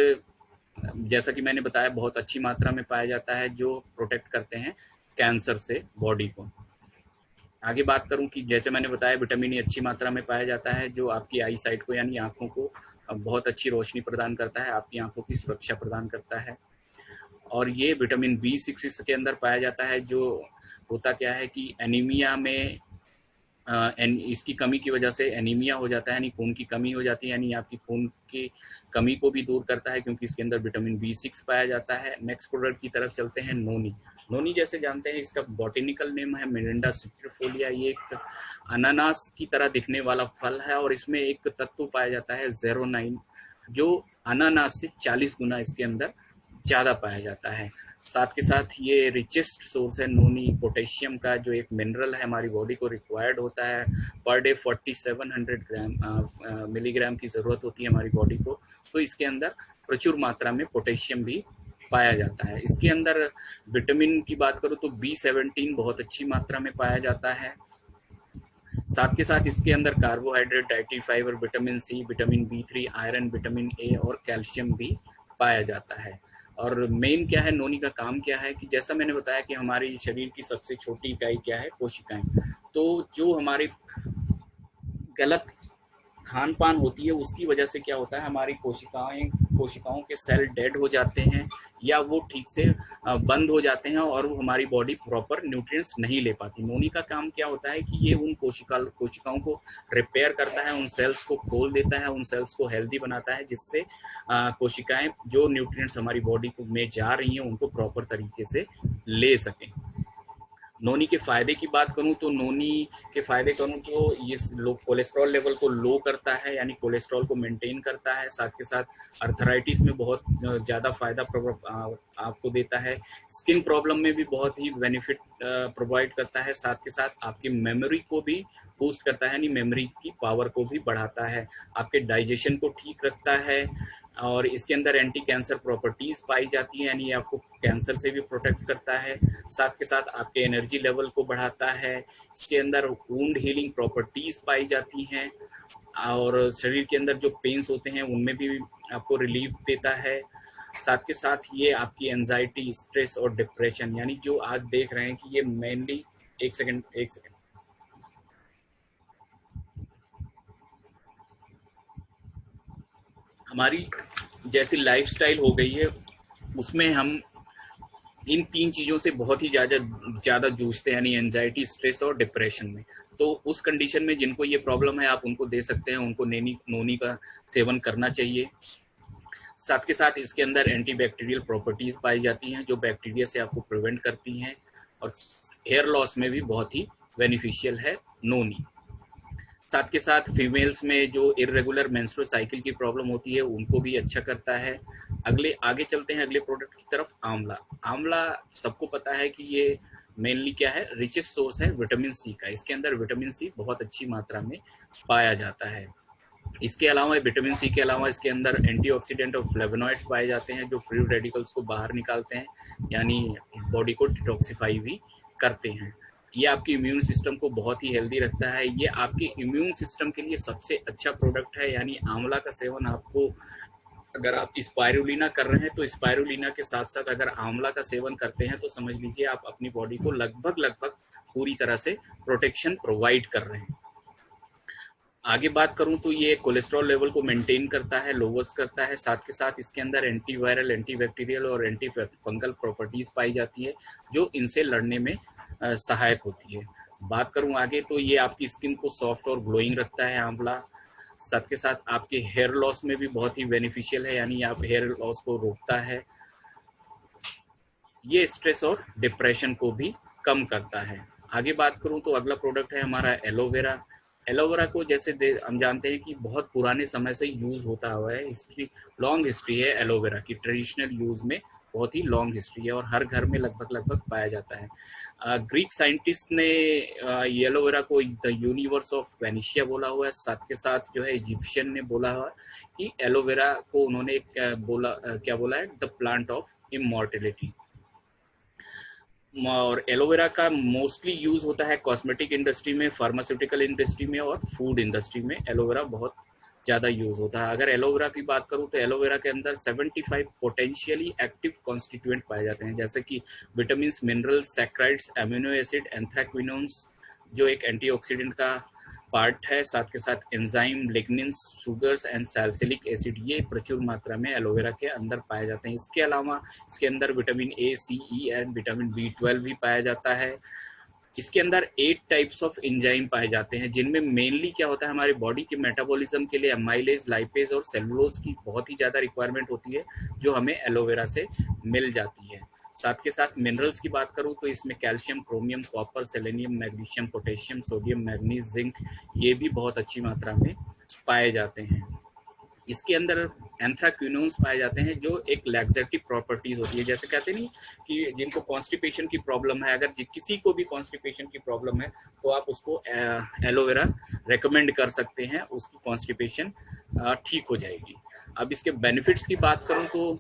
जैसा कि मैंने बताया बहुत अच्छी मात्रा में पाया जाता है जो प्रोटेक्ट करते हैं कैंसर से बॉडी को। आगे बात करूं कि जैसे मैंने बताया विटामिन ई अच्छी मात्रा में पाया जाता है जो आपकी आई साइट को यानी आंखों को बहुत अच्छी रोशनी प्रदान करता है, आपकी आंखों की सुरक्षा प्रदान करता है। और ये विटामिन B6 इसके अंदर पाया जाता है जो होता क्या है कि एनीमिया में इसकी कमी की वजह से एनीमिया हो जाता है, यानी खून की कमी हो जाती है, यानी आपकी खून की कमी को भी दूर करता है क्योंकि इसके अंदर विटामिन B6 पाया जाता है। नेक्स्ट प्रोडक्ट की तरफ चलते हैं, नोनी। नोनी जैसे जानते हैं इसका बॉटेनिकल नेम है मिरिंडा सिट्रिफोलिया। ये एक अनानास की तरह दिखने वाला फल है और इसमें एक तत्व पाया जाता है ज़ेरोनाइन जो अनानास से 40 गुना इसके अंदर ज़्यादा पाया जाता है। साथ के साथ ये रिचेस्ट सोर्स है नोनी पोटेशियम का, जो एक मिनरल है हमारी बॉडी को रिक्वायर्ड होता है। पर डे 4700 मिलीग्राम की ज़रूरत होती है हमारी बॉडी को, तो इसके अंदर प्रचुर मात्रा में पोटेशियम भी पाया जाता है। इसके अंदर विटामिन की बात करूँ तो B17 बहुत अच्छी मात्रा में पाया जाता है। साथ के साथ इसके अंदर carbohydrate, dietary fibre, vitamin C, vitamin B3, iron, vitamin A और कैल्शियम भी पाया जाता है। और मेन क्या है, नोनी का काम क्या है कि जैसा मैंने बताया कि हमारी शरीर की सबसे छोटी इकाई क्या है, कोशिकाएं। तो जो हमारी गलत खान पान होती है उसकी वजह से क्या होता है, हमारी कोशिकाओं के सेल डेड हो जाते हैं या वो ठीक से बंद हो जाते हैं और वो हमारी बॉडी प्रॉपर न्यूट्रिएंट्स नहीं ले पाती। नोनी का काम क्या होता है कि ये उन कोशिकाओं को रिपेयर करता है, उन सेल्स को खोल देता है, उन सेल्स को हेल्दी बनाता है, जिससे कोशिकाएं जो न्यूट्रिएंट्स हमारी बॉडी में जा रही हैं उनको प्रॉपर तरीके से ले सकें। नोनी के फायदे की बात करूं तो नोनी के फायदे करूं तो ये कोलेस्ट्रॉल लेवल को लो करता है, यानी कोलेस्ट्रॉल को मेंटेन करता है। साथ के साथ अर्थराइटिस में बहुत ज़्यादा फायदा आपको देता है। स्किन प्रॉब्लम में भी बहुत ही बेनिफिट प्रोवाइड करता है। साथ के साथ आपकी मेमोरी को भी बूस्ट करता है, यानी मेमोरी की पावर को भी बढ़ाता है, आपके डाइजेशन को ठीक रखता है। और इसके अंदर एंटी कैंसर प्रॉपर्टीज पाई जाती हैं, यानी आपको कैंसर से भी प्रोटेक्ट करता है। साथ के साथ आपके एनर्जी लेवल को बढ़ाता है। इसके अंदर वुंड हीलिंग प्रॉपर्टीज पाई जाती हैं और शरीर के अंदर जो पेन्स होते हैं उनमें भी आपको रिलीफ देता है। साथ के साथ ये आपकी एंजाइटी, स्ट्रेस और डिप्रेशन, यानी जो आज देख रहे हैं कि ये मेनली एक सेकेंड हमारी जैसी लाइफस्टाइल हो गई है उसमें हम इन 3 चीज़ों से बहुत ही ज़्यादा जूझते हैं, यानी एंजाइटी, स्ट्रेस और डिप्रेशन में। तो उस कंडीशन में जिनको ये प्रॉब्लम है आप उनको दे सकते हैं, उनको नोनी का सेवन करना चाहिए। साथ के साथ इसके अंदर एंटीबैक्टीरियल प्रॉपर्टीज पाई जाती हैं जो बैक्टीरिया से आपको प्रिवेंट करती हैं और हेयर लॉस में भी बहुत ही बेनिफिशियल है नोनी। साथ के साथ फीमेल्स में जो इरेगुलर मेंस्ट्रुअल साइकिल की प्रॉब्लम होती है उनको भी अच्छा करता है। आगे चलते हैं अगले प्रोडक्ट की तरफ, आंवला। आंवला सबको पता है कि ये मेनली क्या है, रिचेस्ट सोर्स है विटामिन C का। इसके अंदर विटामिन C बहुत अच्छी मात्रा में पाया जाता है। इसके अलावा विटामिन C के अलावा इसके अंदर एंटीऑक्सीडेंट और फ्लेवोनॉइड्स पाए जाते हैं जो फ्री रेडिकल्स को बाहर निकालते हैं, यानी बॉडी को डिटॉक्सिफाई भी करते हैं। ये आपकी इम्यून सिस्टम को बहुत ही हेल्दी रखता है। ये आपके इम्यून सिस्टम के लिए सबसे अच्छा प्रोडक्ट है, यानी आंवला का सेवन आपको, अगर आप स्पाइरुलिना कर रहे हैं तो स्पाइरुलिना के साथ साथ अगर आंवला का सेवन करते हैं तो समझ लीजिए आप अपनी बॉडी को लगभग पूरी तरह से प्रोटेक्शन प्रोवाइड कर रहे हैं। आगे बात करूं तो ये कोलेस्ट्रॉल लेवल को मेंटेन करता है, लोवर्स करता है। साथ के साथ इसके अंदर एंटीवायरल, एंटीबैक्टीरियल और एंटी फंगल प्रॉपर्टीज पाई जाती है जो इनसे लड़ने में सहायक होती है। बात करूं आगे तो ये आपकी स्किन को सॉफ्ट और ग्लोइंग रखता है आंवला। साथ के साथ आपके हेयर लॉस में भी बहुत ही बेनिफिशियल है, यानी आप हेयर लॉस को रोकता है। ये स्ट्रेस और डिप्रेशन को भी कम करता है। आगे बात करूं तो अगला प्रोडक्ट है हमारा एलोवेरा। एलोवेरा को जैसे हम जानते हैं कि बहुत पुराने समय से यूज होता हुआ है, लॉन्ग हिस्ट्री है एलोवेरा की, ट्रेडिशनल यूज में बहुत ही लॉन्ग हिस्ट्री है और हर घर में लगभग पाया जाता है। ग्रीक साइंटिस्ट ने एलोवेरा को द यूनिवर्स ऑफ वेनिशिया बोला हुआ है। साथ के साथ जो है इजिप्शियन ने बोला हुआ कि एलोवेरा को उन्होंने क्या बोला है, द प्लांट ऑफ इमॉर्टेलिटी। और एलोवेरा का मोस्टली यूज होता है कॉस्मेटिक इंडस्ट्री में, फार्मास्यूटिकल इंडस्ट्री में और फूड इंडस्ट्री में एलोवेरा बहुत ज़्यादा यूज होता है। अगर एलोवेरा की बात करूं तो एलोवेरा के अंदर 75 पोटेंशियली एक्टिव कॉन्स्टिट्यूएंट पाए जाते हैं, जैसे कि vitamin, minerals, saccharides, amino acid, anthraquinones जो एक एंटीऑक्सीडेंट का पार्ट है, साथ के साथ enzyme, lignins, sugars and salicylic acid, ये प्रचुर मात्रा में एलोवेरा के अंदर पाए जाते हैं। इसके अलावा इसके अंदर vitamin A, C, E and vitamin B12 भी पाया जाता है। इसके अंदर 8 टाइप्स ऑफ एंजाइम पाए जाते हैं, जिनमें मेनली क्या होता है, हमारे बॉडी के मेटाबॉलिज्म के लिए अमाइलेज, लाइपेज और सेलुलोज की बहुत ही ज़्यादा रिक्वायरमेंट होती है, जो हमें एलोवेरा से मिल जाती है। साथ के साथ मिनरल्स की बात करूं तो इसमें calcium, chromium, copper, selenium, magnesium, potassium, sodium, manganese, zinc, ये भी बहुत अच्छी मात्रा में पाए जाते हैं। इसके अंदर एंथ्राक्विनोन्स पाए जाते हैं, जो एक लैक्सेटिव प्रॉपर्टीज होती है। जैसे कहते नहीं कि जिनको कॉन्स्टिपेशन की प्रॉब्लम है, अगर किसी को भी कॉन्स्टिपेशन की प्रॉब्लम है तो आप उसको एलोवेरा रेकमेंड कर सकते हैं, उसकी कॉन्स्टिपेशन ठीक हो जाएगी। अब इसके बेनिफिट्स की बात करूं तो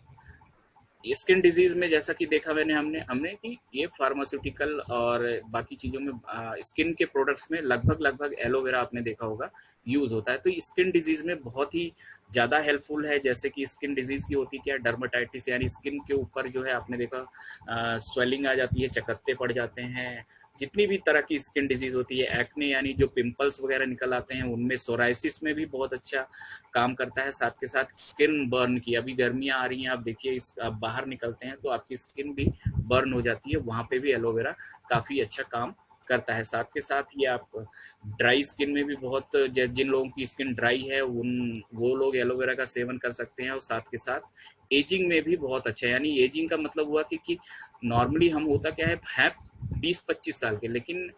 स्किन डिजीज में जैसा कि देखा हमने कि ये फार्मास्यूटिकल और बाकी चीजों में स्किन के प्रोडक्ट्स में लगभग एलोवेरा आपने देखा होगा यूज होता है। तो स्किन डिजीज में बहुत ही ज्यादा हेल्पफुल है। जैसे कि स्किन डिजीज की होती क्या, डर्मेटाइटिस, यानी स्किन के ऊपर जो है आपने देखा स्वेलिंग आ जाती है, चकत्ते पड़ जाते हैं। जितनी भी तरह की स्किन डिजीज होती है, एक्ने यानी जो पिंपल्स वगैरह निकल आते हैं, उनमें सोराइसिस में भी बहुत अच्छा काम करता है। साथ के साथ स्किन बर्न की, अभी गर्मियां आ रही हैं, आप देखिए आप बाहर निकलते हैं तो आपकी स्किन भी बर्न हो जाती है, वहां पे भी एलोवेरा काफी अच्छा काम करता है। साथ के साथ ये आप ड्राई स्किन में भी बहुत, जिन लोगों की स्किन ड्राई है वो लोग एलोवेरा का सेवन कर सकते हैं। और साथ के साथ एजिंग में भी बहुत अच्छा है। यानी एजिंग का मतलब हुआ कि नॉर्मली हम होता क्या है 20-25 साल के, लेकिन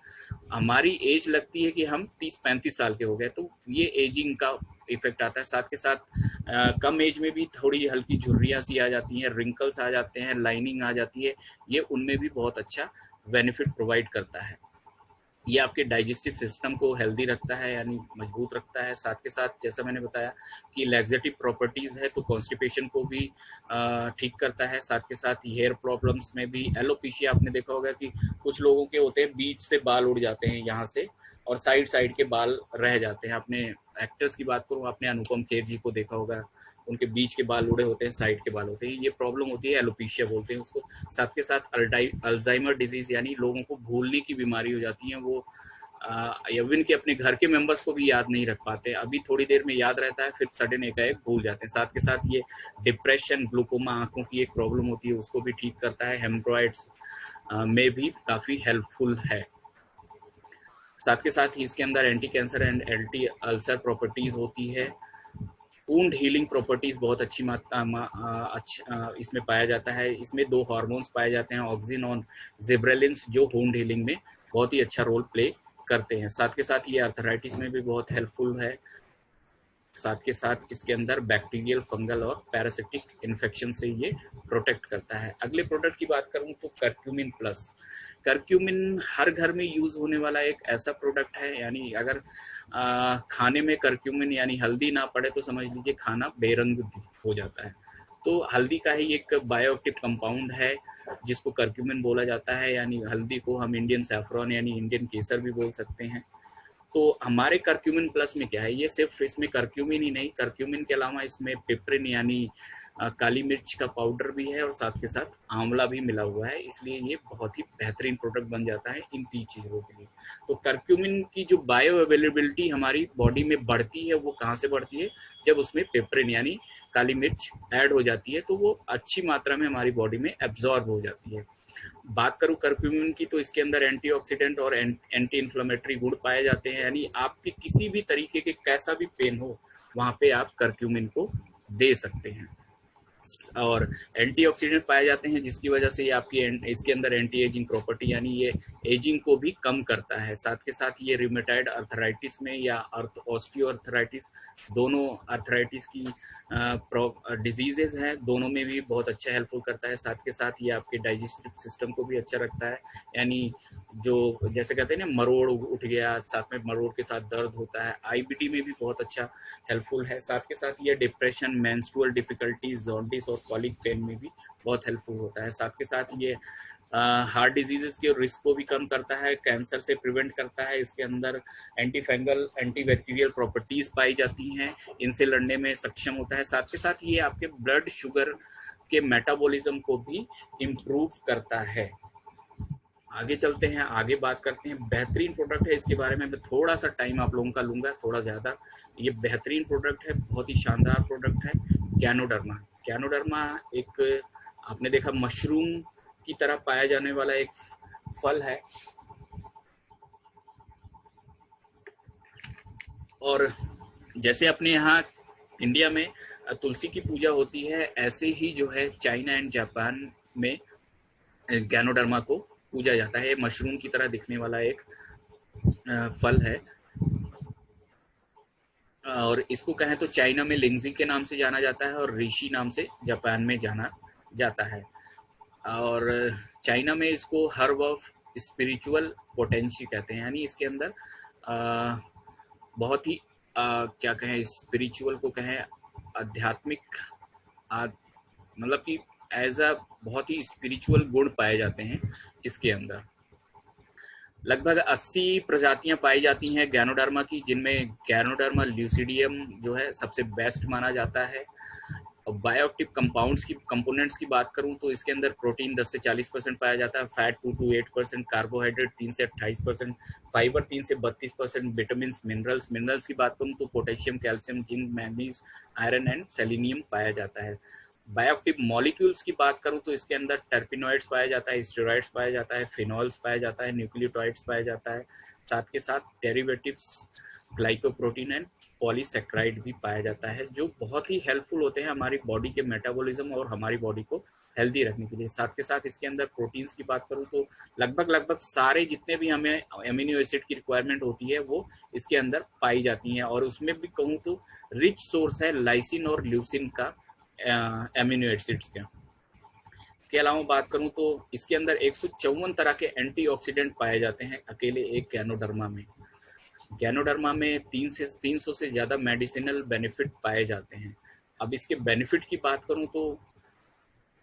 हमारी एज लगती है कि हम 30-35 साल के हो गए, तो ये एजिंग का इफेक्ट आता है। साथ के साथ कम एज में भी थोड़ी हल्की झुर्रियां सी आ जाती हैं, रिंकल्स आ जाते हैं, लाइनिंग आ जाती है, ये उनमें भी बहुत अच्छा बेनिफिट प्रोवाइड करता है। ये आपके डाइजेस्टिव सिस्टम को हेल्दी रखता है, यानी मजबूत रखता है। साथ के साथ जैसा मैंने बताया कि लैक्सेटिव प्रॉपर्टीज है, तो कॉन्स्टिपेशन को भी ठीक करता है। साथ के साथ हेयर प्रॉब्लम्स में भी, एलोपेशिया आपने देखा होगा कि कुछ लोगों के होते हैं बीच से बाल उड़ जाते हैं यहाँ से, और साइड साइड के बाल रह जाते हैं। अपने एक्टर्स की बात करूँ, आपने अनुपम खेर जी को देखा होगा, उनके बीच के बाल उड़े होते हैं, साइड के बाल होते हैं, ये प्रॉब्लम होती है, एलोपेशिया बोलते हैं उसको। साथ के साथ अल्जाइमर डिजीज, यानी लोगों को भूलने की बीमारी हो जाती है, वो इवन के अपने घर के मेंबर्स को भी याद नहीं रख पाते, अभी थोड़ी देर में याद रहता है, फिर सडन एकाएक भूल जाते हैं। साथ के साथ ये डिप्रेशन, ग्लूकोमा, आंखों की एक प्रॉब्लम होती है, उसको भी ठीक करता है। हेमरॉइड्स में भी काफी हेल्पफुल है। साथ के साथ ही इसके अंदर anti cancer and anti ulcer properties होती है। वुंड हीलिंग प्रॉपर्टीज बहुत अच्छी मात्रा इसमें पाया जाता है। इसमें 2 हार्मोन्स पाए जाते हैं, ऑक्सिन और जिब्रेलिन्स, जो वुंड हीलिंग में बहुत ही अच्छा रोल प्ले करते हैं। साथ के साथ ये आर्थराइटिस में भी बहुत हेल्पफुल है। साथ के साथ इसके अंदर बैक्टीरियल, फंगल और पैरासिटिक इन्फेक्शन से ये प्रोटेक्ट करता है। अगले प्रोडक्ट की बात करूं तो करक्यूमिन प्लस। करक्यूमिन हर घर में यूज होने वाला एक ऐसा प्रोडक्ट है, यानी अगर खाने में करक्यूमिन यानी हल्दी ना पड़े तो समझ लीजिए खाना बेरंग हो जाता है। तो हल्दी का ही एक बायोएक्टिव कंपाउंड है जिसको करक्यूमिन बोला जाता है, यानी हल्दी को हम इंडियन सैफरॉन यानी इंडियन केसर भी बोल सकते हैं। तो हमारे करक्यूमिन प्लस में क्या है, ये सिर्फ इसमें करक्यूमिन ही नहीं, करक्यूमिन के अलावा इसमें पिपरिन यानी काली मिर्च का पाउडर भी है, और साथ के साथ आंवला भी मिला हुआ है, इसलिए ये बहुत ही बेहतरीन प्रोडक्ट बन जाता है इन 3 चीजों के लिए। तो करक्यूमिन की जो बायो अवेलेबिलिटी हमारी बॉडी में बढ़ती है, वो कहाँ से बढ़ती है, जब उसमें पिपरिन यानी काली मिर्च ऐड हो जाती है, तो वो अच्छी मात्रा में हमारी बॉडी में एब्जॉर्ब हो जाती है। बात करूं करक्यूमिन की, तो इसके अंदर एंटीऑक्सीडेंट और एंटी इन्फ्लेमेटरी गुण पाए जाते हैं, यानी आपके किसी भी तरीके के कैसा भी पेन हो, वहां पे आप करक्यूमिन को दे सकते हैं। और एंटीऑक्सीडेंट पाए जाते हैं, जिसकी वजह से ये आपकी इसके अंदर एंटी एजिंग प्रॉपर्टी, यानी ये एजिंग को भी कम करता है। साथ के साथ ये रिमेटाइड अर्थराइटिस में या ऑस्टियोआर्थराइटिस, दोनों अर्थराइटिस की डिजीजेज हैं, दोनों में भी बहुत अच्छा हेल्पफुल करता है। साथ के साथ ये आपके डाइजेस्टिव सिस्टम को भी अच्छा रखता है, यानी जो जैसे कहते हैं ना मरोड़ उठ गया, साथ में मरोड़ के साथ दर्द होता है, आईबीडी में भी बहुत अच्छा हेल्पफुल है। साथ के साथ ये डिप्रेशन, मेंस्ट्रुअल डिफिकल्टीज, जॉन्डिस और कॉलिक पेन में भी बहुत हेल्पफुल होता है। साथ के साथ ये हार्ट डिजीजेस के रिस्क को भी कम करता है, कैंसर से प्रिवेंट करता है, इसके अंदर anti fungal anti bacterial properties पाई जाती हैं, इनसे लड़ने में सक्षम होता है। साथ के साथ ये आपके ब्लड शुगर के मेटाबॉलिज्म को भी इम्प्रूव करता है। आगे चलते हैं, आगे बात करते हैं। बेहतरीन प्रोडक्ट है, इसके बारे में मैं थोड़ा सा टाइम आप लोगों का लूंगा, थोड़ा ज़्यादा। ये बेहतरीन प्रोडक्ट है, बहुत ही शानदार प्रोडक्ट है, गैनोडर्मा। गैनोडर्मा एक आपने देखा मशरूम की तरह पाया जाने वाला एक फल है, और जैसे अपने यहाँ इंडिया में तुलसी की पूजा होती है, ऐसे ही जो है चाइना एंड जापान में गैनोडर्मा को पूजा जाता है। मशरूम की तरह दिखने वाला एक फल है, और इसको कहें तो चाइना में लिंगजी के नाम से जाना जाता है और ऋषि नाम से जापान में जाना जाता है। और चाइना में इसको हर्ब ऑफ स्पिरिचुअल पोटेंशियल कहते हैं, यानी इसके अंदर बहुत ही क्या कहें, स्पिरिचुअल को कहें, आध्यात्मिक, मतलब कि एज अ बहुत ही स्पिरिचुअल गुण पाए जाते हैं इसके अंदर। लगभग 80 प्रजातियां पाई जाती हैं गैनोडर्मा की, जिनमें गैनोडर्मा ल्यूसिडियम जो है सबसे बेस्ट माना जाता है। और बायोएक्टिव कंपोनेंट्स की बात करूं तो इसके अंदर प्रोटीन 10 से 40% पाया जाता है, फैट 2 to 8%, कार्बोहाइड्रेट 3 से 28%, फाइबर 3 से 32%, विटामिन मिनरल्स की बात करूं तो potassium, calcium, zinc, manganese, iron and selenium पाया जाता है। बायोएक्टिव मॉलिक्यूल्स की बात करूं तो इसके अंदर टर्पिनॉइड्स पाया जाता है, स्टेरॉइड्स पाया जाता है, फिनॉल्स पाया जाता है, न्यूक्लियोटाइड्स पाया जाता है, साथ के साथ डेरिवेटिव्स, ग्लाइकोप्रोटीन एंड पॉलीसेक्राइड भी पाया जाता है, जो बहुत ही हेल्पफुल होते हैं हमारी बॉडी के मेटाबॉलिज्म और हमारी बॉडी को हेल्दी रखने के लिए। साथ के साथ इसके अंदर प्रोटीन्स की बात करूं तो लगभग सारे जितने भी हमें एमिनो एसिड की रिक्वायरमेंट होती है वो इसके अंदर पाई जाती हैं, और उसमें भी कहूँ तो रिच सोर्स है लाइसिन और ल्यूसिन का, एमिनो एसिड्स के अलावा बात करूं तो इसके अंदर 154 तरह के एंटीऑक्सीडेंट पाए जाते हैं अकेले एक गैनोडर्मा में। गैनोडर्मा में 300 से ज़्यादा मेडिसिनल बेनिफिट पाए जाते हैं। अब इसके बेनिफिट की बात करूं तो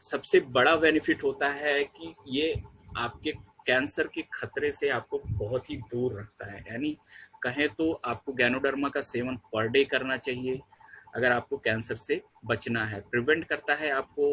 सबसे बड़ा बेनिफिट होता है कि ये आपके कैंसर के खतरे से आपको बहुत ही दूर रखता है, यानी कहें तो आपको गैनोडर्मा का सेवन पर डे करना चाहिए अगर आपको कैंसर से बचना है। प्रिवेंट करता है आपको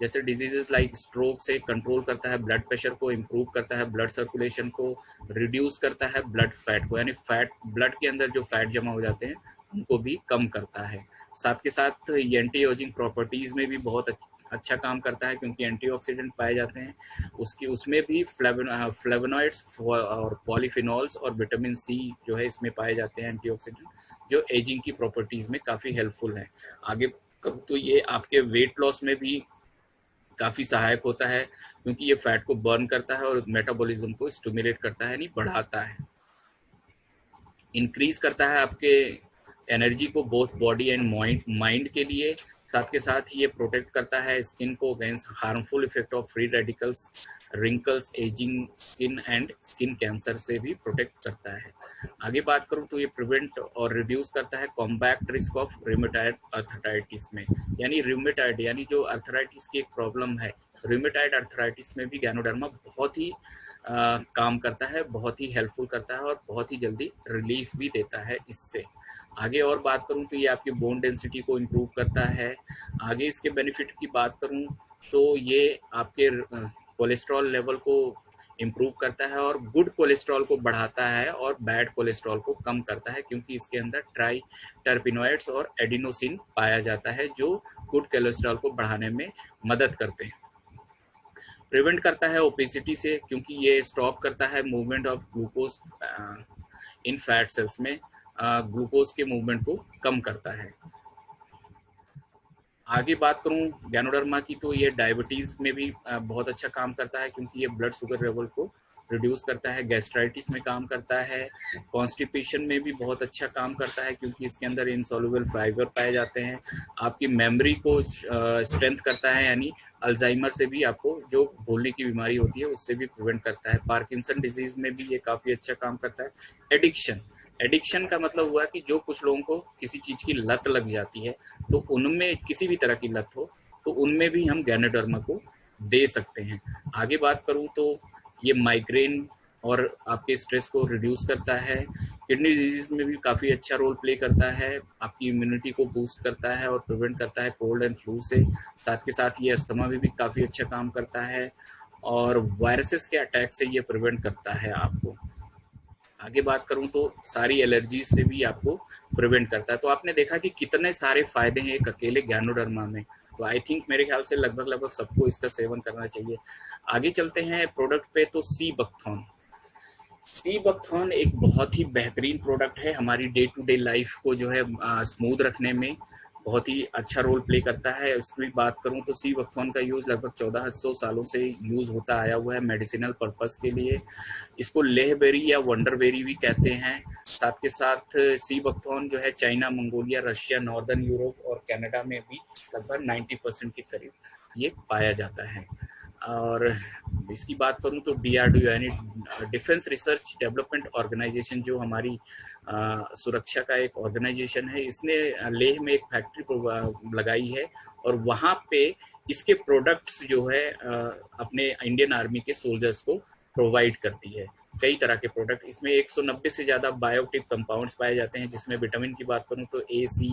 जैसे डिजीजेस लाइक स्ट्रोक से कंट्रोल करता है, ब्लड प्रेशर को इम्प्रूव करता है, ब्लड सर्कुलेशन को रिड्यूस करता है, ब्लड फैट को, यानी फैट ब्लड के अंदर जो फैट जमा हो जाते हैं उनको भी कम करता है। साथ के साथ ये एंटी एजिंग प्रॉपर्टीज में भी बहुत अच्छा काम करता है, क्योंकि एंटीऑक्सीडेंट पाए जाते हैं उसमें भी फ्लेवोनॉइड्स और पॉलीफिनॉल्स और विटामिन सी जो है इसमें पाए जाते हैं एंटीऑक्सीडेंट, जो एजिंग की प्रॉपर्टीज में काफ़ी हेल्पफुल है। आगे तो ये आपके वेट लॉस में भी काफ़ी सहायक होता है, क्योंकि ये फैट को बर्न करता है और मेटाबॉलिज्म को स्टिमुलेट करता है, यानी बढ़ाता है, इंक्रीज करता है आपके एनर्जी को बोथ बॉडी एंड माइंड के लिए। साथ के साथ ये प्रोटेक्ट करता है स्किन को against harmful effect of free radicals, wrinkles, ageing skin and skin cancer से भी प्रोटेक्ट करता है। आगे बात करूं तो ये प्रिवेंट और रिड्यूस करता है combat risk of rheumatoid arthritis में, यानी रूमेटाइड यानी जो अर्थराइटिस की एक प्रॉब्लम है, रूमेटाइड अर्थराइटिस में भी गैनोडर्मा बहुत ही काम करता है, बहुत ही हेल्पफुल करता है और बहुत ही जल्दी रिलीफ भी देता है इससे। आगे और बात करूं तो ये आपकी बोन डेंसिटी को इम्प्रूव करता है। आगे इसके बेनिफिट की बात करूं तो ये आपके कोलेस्ट्रॉल लेवल को इम्प्रूव करता है और गुड कोलेस्ट्रॉल को बढ़ाता है और बैड कोलेस्ट्रॉल को कम करता है, क्योंकि इसके अंदर ट्राई टर्पिनॉइड्स और एडिनोसिन पाया जाता है जो गुड कोलेस्ट्रॉल को बढ़ाने में मदद करते हैं। प्रिवेंट करता है ओबेसिटी से, क्योंकि ये स्टॉप करता है movement of glucose in fat cells में, ग्लूकोज के मूवमेंट को कम करता है। आगे बात करूं गैनोडर्मा की तो ये डायबिटीज़ में भी बहुत अच्छा काम करता है, क्योंकि ये ब्लड शुगर लेवल को रिड्यूस करता है, गैस्ट्राइटिस में काम करता है, कॉन्स्टिपेशन में भी बहुत अच्छा काम करता है, क्योंकि इसके अंदर इनसॉल्युबल फाइबर पाए जाते हैं। आपकी मेमोरी को स्ट्रेंथ करता है, यानी अल्जाइमर से भी आपको जो भूलने की बीमारी होती है उससे भी प्रिवेंट करता है। पार्किंसन डिजीज में भी ये काफ़ी अच्छा काम करता है। एडिक्शन का मतलब हुआ कि जो कुछ लोगों को किसी चीज़ की लत लग जाती है, तो उनमें किसी भी तरह की लत हो तो उनमें भी हम गैनोडर्मा को दे सकते हैं। आगे बात करूं तो ये माइग्रेन और आपके स्ट्रेस को रिड्यूस करता है, किडनी डिजीज में भी काफ़ी अच्छा रोल प्ले करता है, आपकी इम्यूनिटी को बूस्ट करता है और प्रिवेंट करता है कोल्ड एंड फ्लू से। साथ के साथ ये अस्थमा में भी काफ़ी अच्छा काम करता है और वायरसेस के अटैक से ये प्रिवेंट करता है आपको। आगे बात करूं तो सारी एलर्जीज से भी आपको प्रिवेंट करता है। तो आपने देखा कि कितने सारे फायदे हैं एक अकेले ज्ञानोडर्मा में। तो आई थिंक मेरे ख्याल से लगभग लगभग सबको इसका सेवन करना चाहिए। आगे चलते हैं प्रोडक्ट पे। तो सी बकथॉर्न, सी बकथॉर्न एक बहुत ही बेहतरीन प्रोडक्ट है, हमारी डे टू डे लाइफ को जो है स्मूथ रखने में बहुत ही अच्छा रोल प्ले करता है। इसकी बात करूं तो सी बकथॉर्न का यूज लगभग 1400 सालों से यूज होता आया हुआ है मेडिसिनल पर्पस के लिए। इसको लेहबेरी या वंडरबेरी भी कहते हैं। साथ के साथ सी बकथॉर्न जो है China, Mongolia, Russia, northern Europe और कनाडा में भी लगभग 90% के करीब ये पाया जाता है। और इसकी बात करूं तो DRDO यानी डिफेंस रिसर्च डेवलपमेंट ऑर्गेनाइजेशन, जो हमारी सुरक्षा का एक ऑर्गेनाइजेशन है, इसने लेह में एक फैक्ट्री लगाई है और वहाँ पे इसके प्रोडक्ट्स जो है अपने इंडियन आर्मी के सोल्जर्स को प्रोवाइड करती है। कई तरह के प्रोडक्ट इसमें 190 से ज़्यादा बायोटिक कंपाउंड्स पाए जाते हैं, जिसमें विटामिन की बात करूं तो A, C,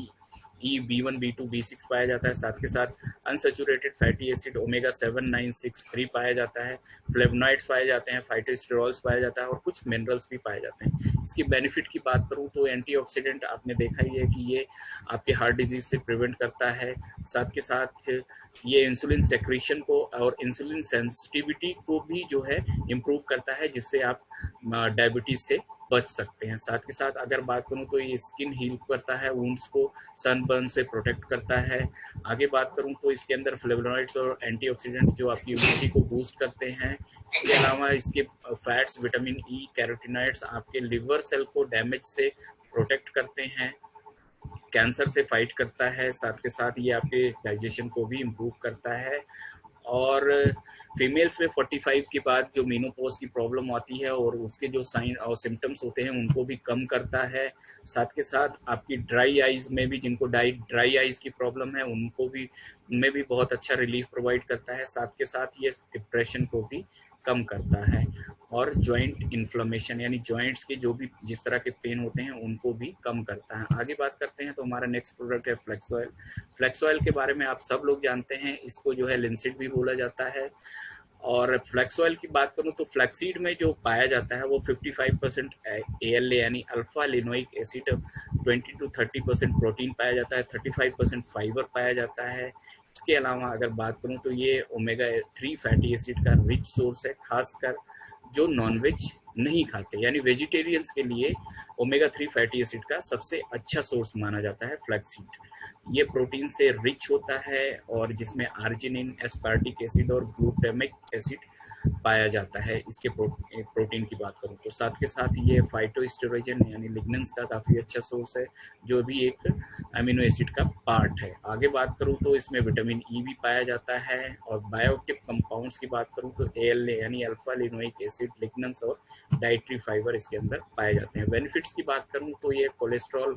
E, B1, B2, B6 पाया जाता है। साथ के साथ अनसेचुरेटेड फैटी एसिड ओमेगा 7, 9, 6, 3 पाया जाता है, फ्लेवोनॉइड्स पाए जाते हैं, फाइटोस्टेरॉल्स पाया जाता है और कुछ मिनरल्स भी पाए जाते हैं। इसकी बेनिफिट की बात करूं तो एंटीऑक्सीडेंट आपने देखा ही है कि ये आपके हार्ट डिजीज से प्रिवेंट करता है। साथ के साथ ये इंसुलिन सेक्रेशन को और इंसुलिन सेंसिटिविटी को भी जो है इम्प्रूव करता है, जिससे आप डायबिटीज से बच सकते हैं। साथ के साथ अगर बात करूं तो ये स्किन हील करता है, वुंड्स को सनबर्न से प्रोटेक्ट करता है। आगे बात करूं तो इसके अंदर फ्लेवोनॉइड्स और एंटीऑक्सीडेंट जो आपकी इम्यूनिटी को बूस्ट करते हैं। इसके अलावा इसके फैट्स, विटामिन ई, कैरोटीनॉइड्स आपके लिवर सेल को डैमेज से प्रोटेक्ट करते हैं, कैंसर से फाइट करता है। साथ के साथ ये आपके डाइजेशन को भी इम्प्रूव करता है। और फीमेल्स में 45 के बाद जो मेनोपॉज की प्रॉब्लम आती है और उसके जो साइन और सिम्टम्स होते हैं उनको भी कम करता है। साथ के साथ आपकी ड्राई आइज में भी, जिनको ड्राई आइज की प्रॉब्लम है उनको भी, उनमें भी बहुत अच्छा रिलीफ प्रोवाइड करता है। साथ के साथ ये डिप्रेशन को भी कम करता है और जॉइंट इन्फ्लेमेशन यानी जॉइंट्स के जो भी जिस तरह के पेन होते हैं उनको भी कम करता है। आगे बात करते हैं तो हमारा नेक्स्ट प्रोडक्ट है फ्लेक्स ऑयल। फ्लेक्स ऑयल के बारे में आप सब लोग जानते हैं, इसको जो है लिंसिड भी बोला जाता है। और फ्लैक्स ऑयल की बात करूं तो फ्लैक्सीड में जो पाया जाता है वो 55% ALA यानी alpha linoleic acid, 20 to 30% protein पाया जाता है, 35% फाइबर पाया जाता है। इसके अलावा अगर बात करूं तो ये ओमेगा 3 फैटी एसिड का रिच सोर्स है, खासकर जो नॉनवेज नहीं खाते यानी वेजिटेरियंस के लिए ओमेगा 3 फैटी एसिड का सबसे अच्छा सोर्स माना जाता है फ्लैक्सीड। ये प्रोटीन से रिच होता है और जिसमें आर्जिनिन, एस्पार्टिक एसिड और ग्लूटामिक एसिड पाया जाता है। इसके प्रोटीन की बात करूं तो साथ के साथ ये फाइटोस्टेरोजन यानी लिग्नेंस का काफ़ी अच्छा सोर्स है, जो भी एक अमीनो एसिड का पार्ट है। आगे बात करूं तो इसमें विटामिन ई भी पाया जाता है। और बायोटिक कंपाउंड्स की बात करूं तो ALA यानी अल्फा लिनोइक एसिड, लिग्नेंस और डाइटरी फाइबर इसके अंदर पाए जाते हैं। बेनिफिट्स की बात करूं तो ये कोलेस्ट्रॉल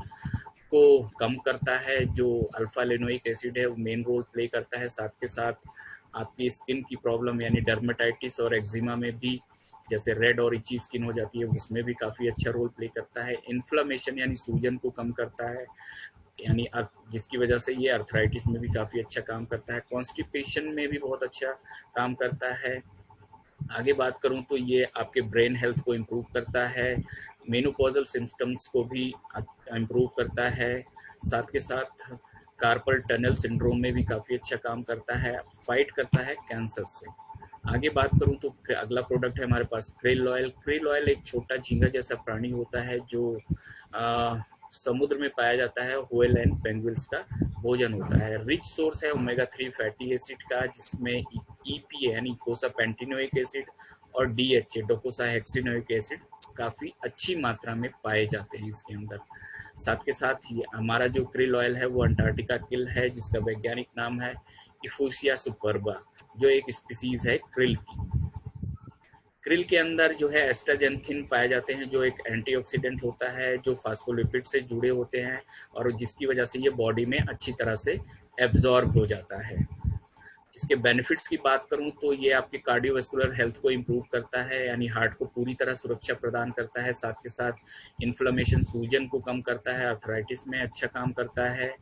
को कम करता है, जो अल्फा लिनोइक एसिड है वो मेन रोल प्ले करता है। साथ के साथ आपकी स्किन की प्रॉब्लम यानी डर्मेटाइटिस और एक्जिमा में भी, जैसे रेड और इची स्किन हो जाती है, उसमें भी काफ़ी अच्छा रोल प्ले करता है। इन्फ्लेमेशन यानी सूजन को कम करता है, यानी जिसकी वजह से ये अर्थराइटिस में भी काफ़ी अच्छा काम करता है। कॉन्स्टिपेशन में भी बहुत अच्छा काम करता है। आगे बात करूं तो ये आपके ब्रेन हेल्थ को इम्प्रूव करता है, मेनोपॉजल सिम्टम्स को भी इम्प्रूव करता है। साथ के साथ कार्पल टनल सिंड्रोम में भी काफ़ी अच्छा काम करता है, फाइट करता है कैंसर से। आगे बात करूं तो अगला प्रोडक्ट है हमारे पास क्रिल ऑयल। क्रिल ऑयल एक छोटा झींगा जैसा प्राणी होता है जो समुद्र में पाया जाता है, व्हेल एंड पेंगुइन्स का भोजन होता है। रिच सोर्स है ओमेगा 3 फैटी एसिड का, जिसमें EPA यानी इकोसा पेंटिनोइक एसिड और DHA डोकोसा हेक्सिनोइक एसिड काफ़ी अच्छी मात्रा में पाए जाते हैं इसके अंदर। साथ के साथ ही हमारा जो क्रिल ऑयल है वो अंटार्कटिका क्रिल है, जिसका वैज्ञानिक नाम है इफोसिया सुपरबा, जो एक स्पीसीज है क्रिल की। क्रिल के अंदर जो है एस्टाजेंथिन पाए जाते हैं, जो एक एंटीऑक्सीडेंट होता है, जो फास्फोलिपिड से जुड़े होते हैं और जिसकी वजह से ये बॉडी में अच्छी तरह से एब्जॉर्ब हो जाता है। इसके बेनिफिट्स की बात करूं तो ये आपके कार्डियोवैस्कुलर हेल्थ को इम्प्रूव करता है, यानी हार्ट को पूरी तरह सुरक्षा प्रदान करता है, साथ के साथ इन्फ्लेमेशन, सूजन को कम करता है, आर्थराइटिस में अच्छा काम करता है,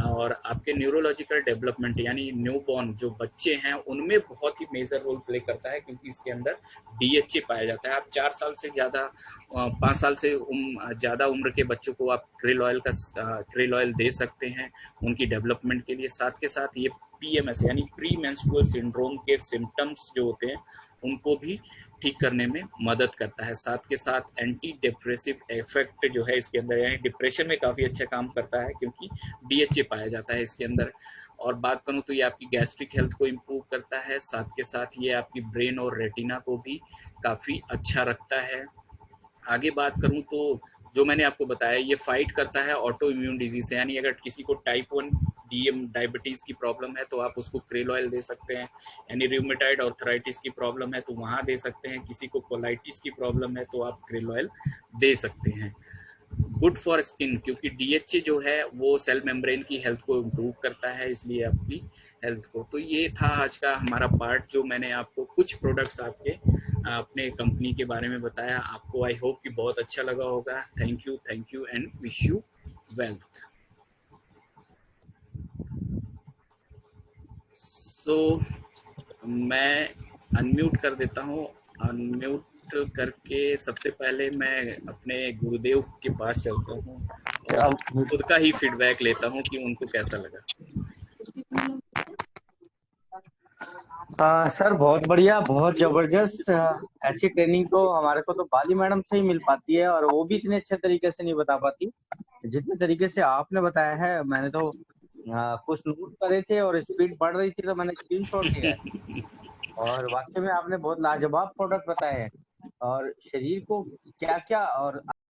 और आपके न्यूरोलॉजिकल डेवलपमेंट यानी न्यूबॉर्न जो बच्चे हैं उनमें बहुत ही मेजर रोल प्ले करता है, क्योंकि इसके अंदर डीएचए पाया जाता है। आप 4 साल से ज़्यादा 5 साल से ज़्यादा उम्र के बच्चों को आप क्रिल ऑयल दे सकते हैं उनकी डेवलपमेंट के लिए। साथ के साथ ये पीएमएस यानी प्री मेंस्ट्रुअल सिंड्रोम के सिम्टम्स जो होते हैं उनको भी ठीक करने में मदद करता है। साथ के साथ एंटी डिप्रेसिव इफेक्ट जो है इसके अंदर, यानी डिप्रेशन में काफ़ी अच्छा काम करता है क्योंकि डीएचए पाया जाता है इसके अंदर। और बात करूं तो ये आपकी गैस्ट्रिक हेल्थ को इम्प्रूव करता है, साथ के साथ ये आपकी ब्रेन और रेटिना को भी काफ़ी अच्छा रखता है। आगे बात करूं तो जो मैंने आपको बताया ये फाइट करता है ऑटो इम्यून डिजीज से, यानी अगर किसी को टाइप 1 डीएम डायबिटीज की प्रॉब्लम है तो आप उसको क्रेल ऑयल दे सकते हैं, यानी रूमेटाइड आर्थराइटिस की प्रॉब्लम है तो वहाँ दे सकते हैं, किसी को कोलाइटिस की प्रॉब्लम है तो आप क्रेल ऑयल दे सकते हैं। गुड फॉर स्किन, क्योंकि डीएचए जो है वो सेल मेम्ब्रेन की हेल्थ को इम्प्रूव करता है, इसलिए आपकी हेल्थ को। तो ये था आज का हमारा पार्ट, जो मैंने आपको कुछ प्रोडक्ट्स आपके अपने कंपनी के बारे में बताया। आपको आई होप कि बहुत अच्छा लगा होगा। Thank you and wish you wealth. So मैं अनम्यूट कर देता हूँ। अनम्यूट करके सबसे पहले मैं अपने गुरुदेव के पास चलता हूँ और खुद का ही फीडबैक लेता हूँ कि उनको कैसा लगा। सर बहुत बढ़िया, बहुत जबरदस्त। ऐसी ट्रेनिंग तो हमारे को तो बाली मैडम से ही मिल पाती है, और वो भी इतने अच्छे तरीके से नहीं बता पाती जितने तरीके से आपने बताया है। मैंने तो कुछ नोट करे थे और स्पीड बढ़ रही थी तो मैंने स्क्रीनशॉट लिया है। और वाकई में आपने बहुत लाजवाब प्रोडक्ट बताए हैं, और शरीर को क्या क्या और